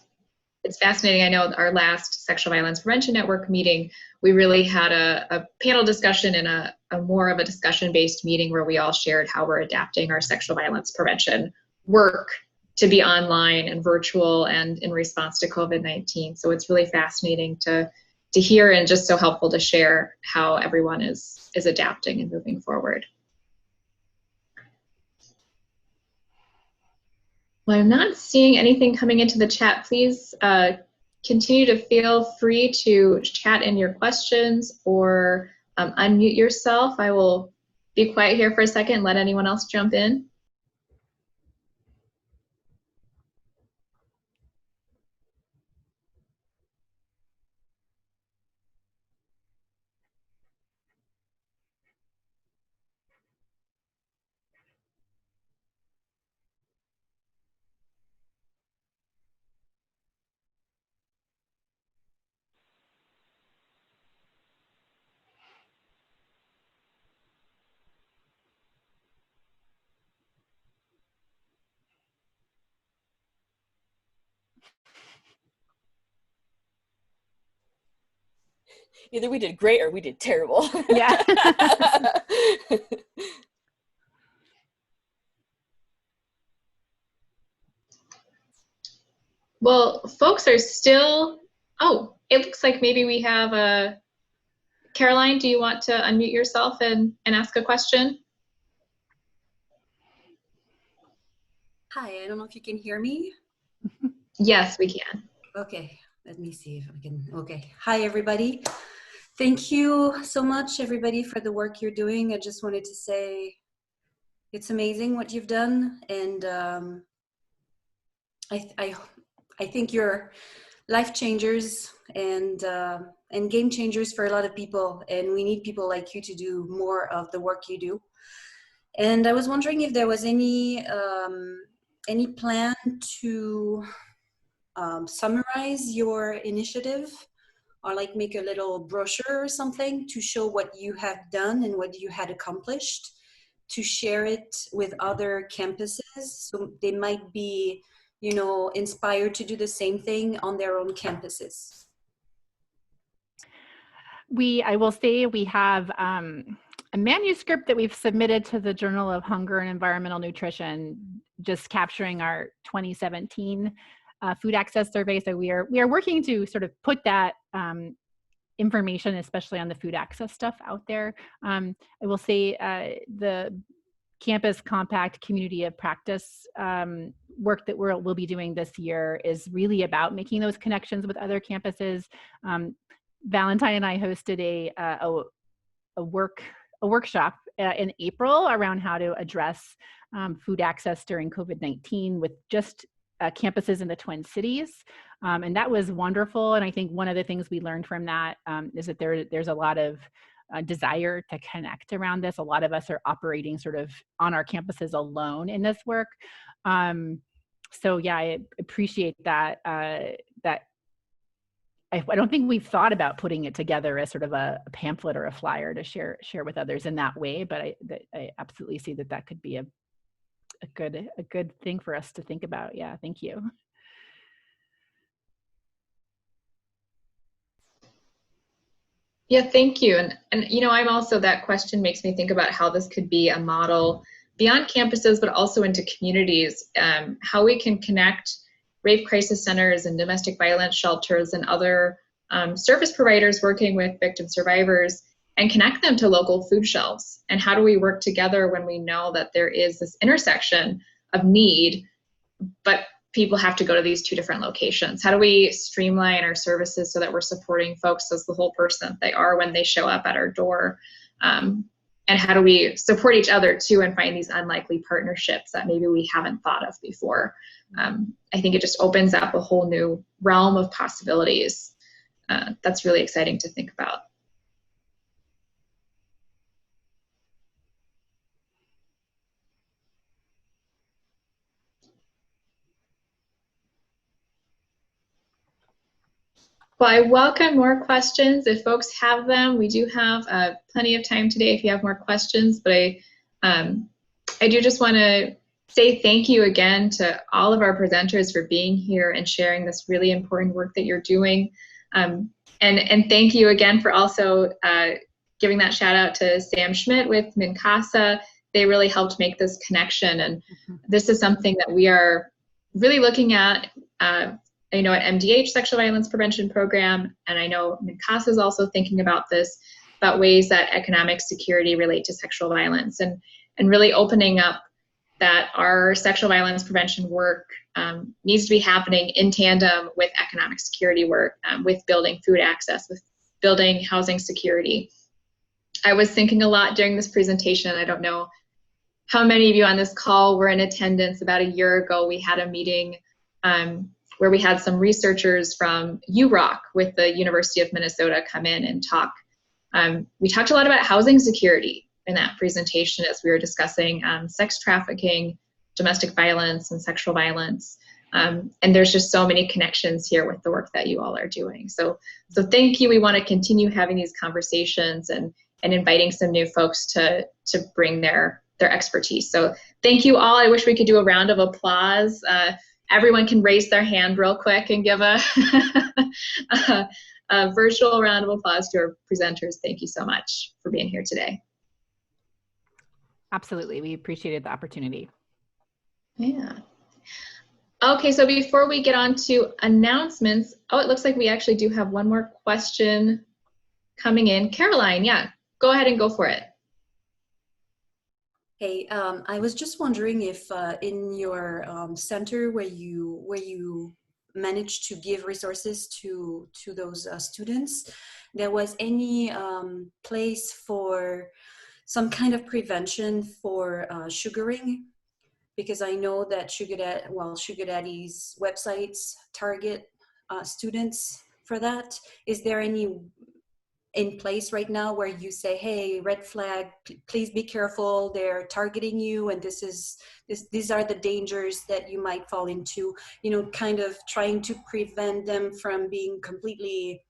it's fascinating. I know our last Sexual Violence Prevention Network meeting, we really had a panel discussion and a more of a discussion-based meeting where we all shared how we're adapting our sexual violence prevention work to be online and virtual and in response to COVID-19. So it's really fascinating to hear, and just so helpful to share how everyone is adapting and moving forward. Well, I'm not seeing anything coming into the chat. Please continue to feel free to chat in your questions or unmute yourself. I will be quiet here for a second and let anyone else jump in. Either we did great or we did terrible. Yeah. Well, folks are still, oh, it looks like maybe we have a, Caroline, do you want to unmute yourself and ask a question? Hi, I don't know if you can hear me. Yes, we can. Okay, let me see if I can. Okay. Hi, everybody. Thank you so much, everybody, for the work you're doing. I just wanted to say it's amazing what you've done. And I think you're life changers and game changers for a lot of people. And we need people like you to do more of the work you do. And I was wondering if there was any plan to summarize your initiative, or like make a little brochure or something to show what you have done and what you had accomplished, to share it with other campuses so they might be, you know, inspired to do the same thing on their own campuses. I will say we have a manuscript that we've submitted to the Journal of Hunger and Environmental Nutrition, just capturing our 2017 food access survey. So we are working to sort of put that information, especially on the food access stuff, out there. I will say the Campus Compact Community of Practice work that we'll be doing this year is really about making those connections with other campuses. Valentine and I hosted a workshop in April around how to address food access during COVID-19 with just campuses in the Twin Cities. And that was wonderful. And I think one of the things we learned from that is that there's a lot of desire to connect around this. A lot of us are operating sort of on our campuses alone in this work. So yeah, I appreciate that. I don't think we've thought about putting it together as sort of a pamphlet or a flyer to share with others in that way, but I absolutely see that could be a good thing for us to think about. Yeah, thank you. Yeah, thank you. And you know, I'm also, that question makes me think about how this could be a model beyond campuses, but also into communities, how we can connect rape crisis centers and domestic violence shelters and other service providers working with victim survivors and connect them to local food shelves. And how do we work together when we know that there is this intersection of need, but people have to go to these two different locations? How do we streamline our services so that we're supporting folks as the whole person that they are when they show up at our door? And how do we support each other too and find these unlikely partnerships that maybe we haven't thought of before? I think it just opens up a whole new realm of possibilities. That's really exciting to think about. Well, I welcome more questions if folks have them. We do have plenty of time today if you have more questions, but I do just want to say thank you again to all of our presenters for being here and sharing this really important work that you're doing. And thank you again for also giving that shout out to Sam Schmidt with MNCASA. They really helped make this connection. And this is something that we are really looking at, you know, at MDH Sexual Violence Prevention Program. And I know MNCASA is also thinking about this, about ways that economic security relate to sexual violence, and really opening up that our sexual violence prevention work needs to be happening in tandem with economic security work, with building food access, with building housing security. I was thinking a lot during this presentation. I don't know how many of you on this call were in attendance. About a year ago, we had a meeting where we had some researchers from UROC with the University of Minnesota come in and talk. We talked a lot about housing security in that presentation as we were discussing sex trafficking, domestic violence, and sexual violence. And there's just so many connections here with the work that you all are doing. So thank you. We want to continue having these conversations and inviting some new folks to bring their expertise. So thank you all. I wish we could do a round of applause. Everyone can raise their hand real quick and give a virtual round of applause to our presenters. Thank you so much for being here today. Absolutely. We appreciated the opportunity. Yeah. Okay, so before we get on to announcements, it looks like we actually do have one more question coming in. Caroline, yeah, go ahead and go for it. Hey, I was just wondering if in your center where you managed to give resources to those students, there was any place for some kind of prevention for sugaring, because I know that sugar daddies websites target students for that. Is there any in place right now where you say, hey, red flag, please be careful, they're targeting you, and these are the dangers that you might fall into, you know, kind of trying to prevent them from being completely,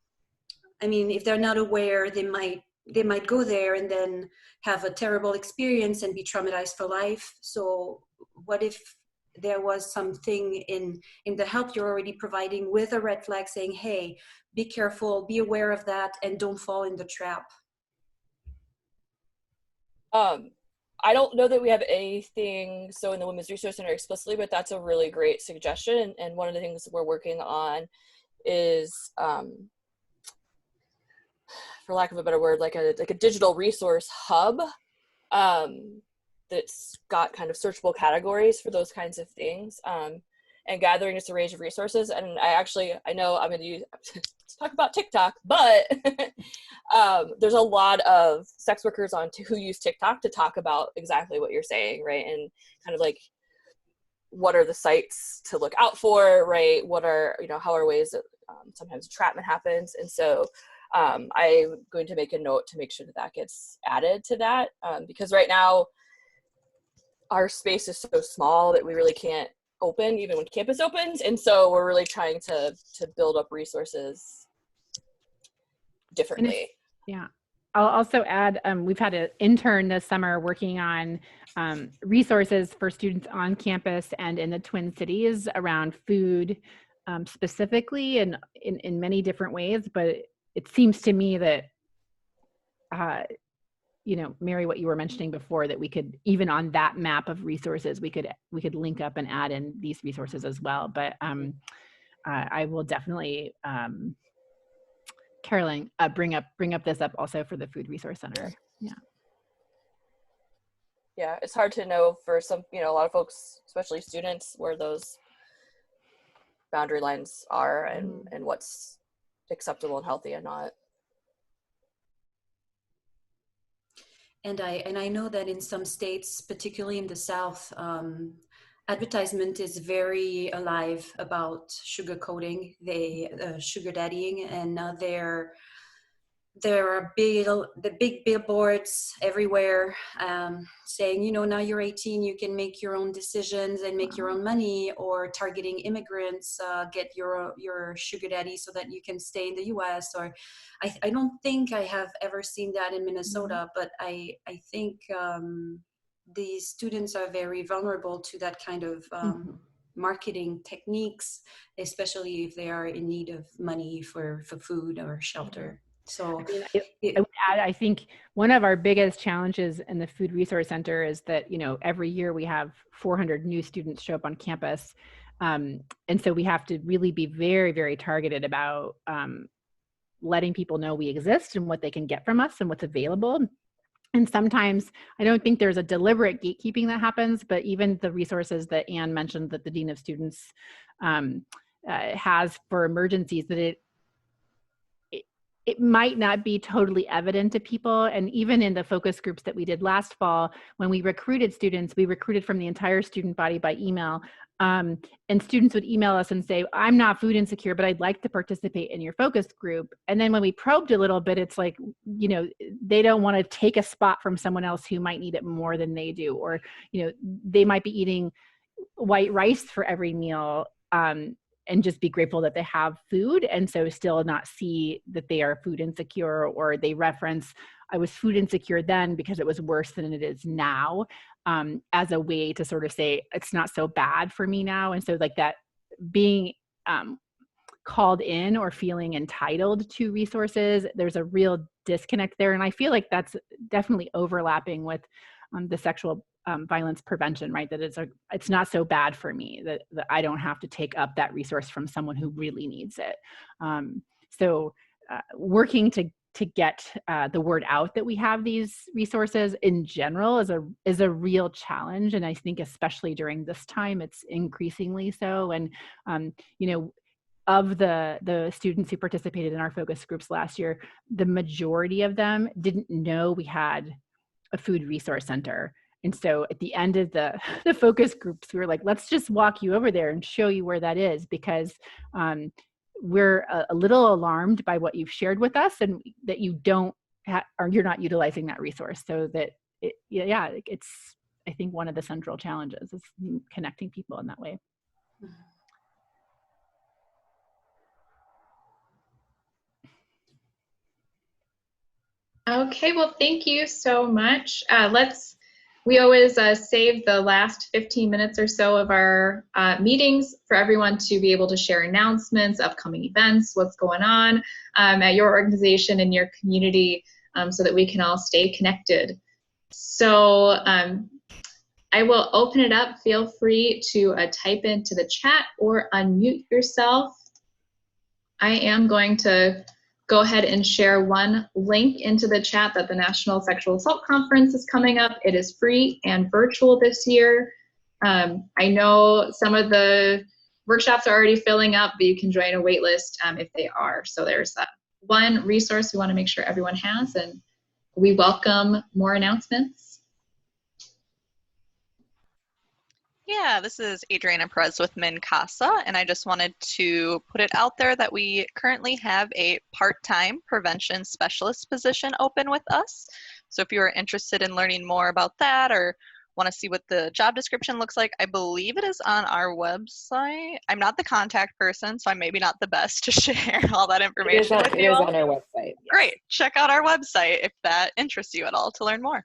I mean, if they're not aware, they might go there and then have a terrible experience and be traumatized for life. So what if there was something in the help you're already providing with a red flag saying, hey, be careful, be aware of that, and don't fall in the trap? I don't know that we have anything so in the Women's Resource Center explicitly, but that's a really great suggestion. And one of the things we're working on is, for lack of a better word, like a digital resource hub that's got kind of searchable categories for those kinds of things, and gathering just a range of resources. And I know I'm going to talk about TikTok, but there's a lot of sex workers who use TikTok to talk about exactly what you're saying, right? And kind of like, what are the sites to look out for, right? What are, how are ways that sometimes entrapment happens? And so I'm going to make a note to make sure that gets added to that, because right now our space is so small that we really can't open even when campus opens. And so we're really trying to build up resources differently. Yeah. I'll also add, we've had an intern this summer working on resources for students on campus and in the Twin Cities around food specifically, and in many different ways. But it seems to me that, Mary, what you were mentioning before, that we could, even on that map of resources, we could link up and add in these resources as well. But I will definitely, Caroline, bring up this up also for the Food Resource Center. Yeah, it's hard to know for some, a lot of folks, especially students, where those boundary lines are and what's acceptable and healthy and not. And I know that in some states, particularly in the South, advertisement is very alive about sugarcoating, sugar daddying, and there are the big billboards everywhere saying, now you're 18, you can make your own decisions and make your own money, or targeting immigrants, get your sugar daddy so that you can stay in the US. Or I don't think I have ever seen that in Minnesota, but I think the students are very vulnerable to that kind of marketing techniques, especially if they are in need of money for food or shelter. So I think one of our biggest challenges in the Food Resource Center is that, every year we have 400 new students show up on campus. And so we have to really be very, very targeted about letting people know we exist and what they can get from us and what's available. And sometimes I don't think there's a deliberate gatekeeping that happens, but even the resources that Anne mentioned that the Dean of Students has for emergencies, that it might not be totally evident to people. And even in the focus groups that we did last fall, when we recruited students, we recruited from the entire student body by email. And students would email us and say, I'm not food insecure, but I'd like to participate in your focus group. And then when we probed a little bit, it's like, they don't want to take a spot from someone else who might need it more than they do. Or, they might be eating white rice for every meal. And just be grateful that they have food, and so still not see that they are food insecure, or they reference, I was food insecure then because it was worse than it is now, as a way to sort of say, it's not so bad for me now. And so like that being called in or feeling entitled to resources, there's a real disconnect there. And I feel like that's definitely overlapping with the sexual violence prevention, right? That it's not so bad for me, that I don't have to take up that resource from someone who really needs it. So working to get the word out that we have these resources in general is a real challenge. And I think especially during this time, it's increasingly so. And, of the students who participated in our focus groups last year, the majority of them didn't know we had a food resource center. And so at the end of the focus groups, we were like, let's just walk you over there and show you where that is, because we're a little alarmed by what you've shared with us, and that you don't or you're not utilizing that resource. So that it's, I think, one of the central challenges is connecting people in that way. Okay, well, thank you so much. We always save the last 15 minutes or so of our meetings for everyone to be able to share announcements, upcoming events, what's going on at your organization and your community, so that we can all stay connected. So I will open it up. Feel free to type into the chat or unmute yourself. I am going to go ahead and share one link into the chat that the National Sexual Assault Conference is coming up. It is free and virtual this year. I know some of the workshops are already filling up, but you can join a wait list if they are. So there's one resource we want to make sure everyone has, and we welcome more announcements. Yeah, this is Adriana Perez with MinCasa, and I just wanted to put it out there that we currently have a part-time prevention specialist position open with us. So if you are interested in learning more about that, or want to see what the job description looks like, I believe it is on our website. I'm not the contact person, so I'm maybe not the best to share all that information with you all. It is on our website. Yes. Great. Check out our website if that interests you at all to learn more.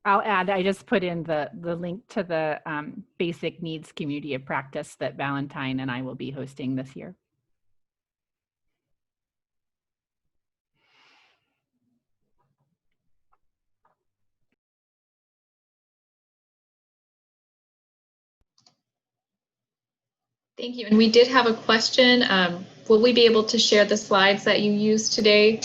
I'll add, I just put in the link to the basic needs community of practice that Valentine and I will be hosting this year. Thank you. And we did have a question. Will we be able to share the slides that you used today?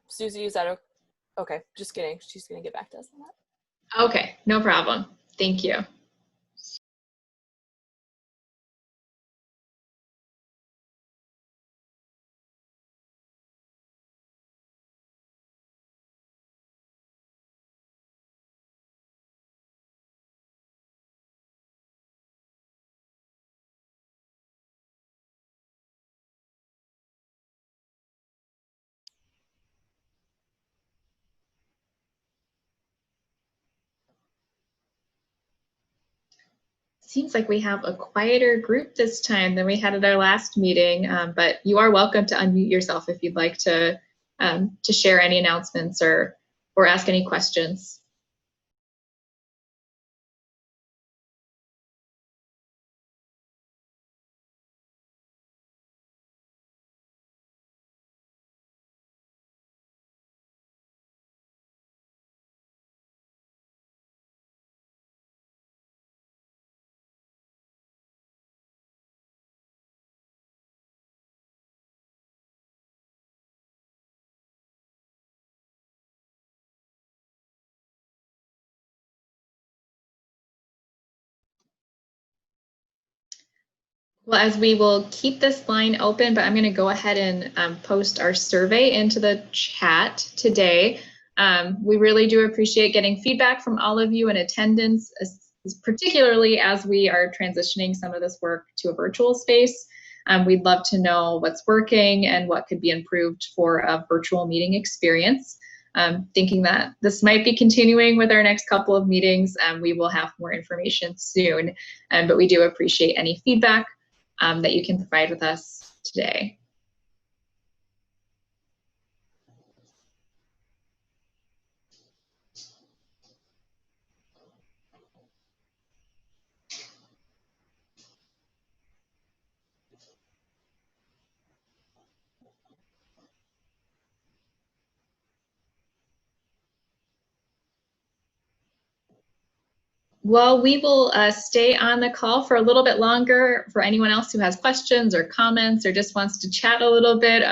Susie, is that okay? Just kidding. She's gonna get back to us on that. Okay, no problem. Thank you. Seems like we have a quieter group this time than we had at our last meeting, but you are welcome to unmute yourself if you'd like to share any announcements or ask any questions. Well, as we will keep this line open, but I'm going to go ahead and post our survey into the chat today. We really do appreciate getting feedback from all of you in attendance, particularly as we are transitioning some of this work to a virtual space. We'd love to know what's working and what could be improved for a virtual meeting experience. Thinking that this might be continuing with our next couple of meetings, we will have more information soon, but we do appreciate any feedback that you can provide with us today. Well, we will stay on the call for a little bit longer for anyone else who has questions or comments or just wants to chat a little bit.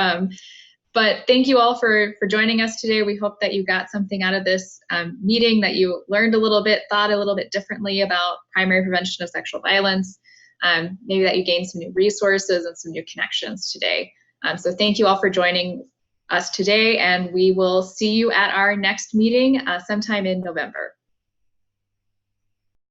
But thank you all for joining us today. We hope that you got something out of this meeting, that you learned a little bit, thought a little bit differently about primary prevention of sexual violence, maybe that you gained some new resources and some new connections today. So thank you all for joining us today, and we will see you at our next meeting sometime in November.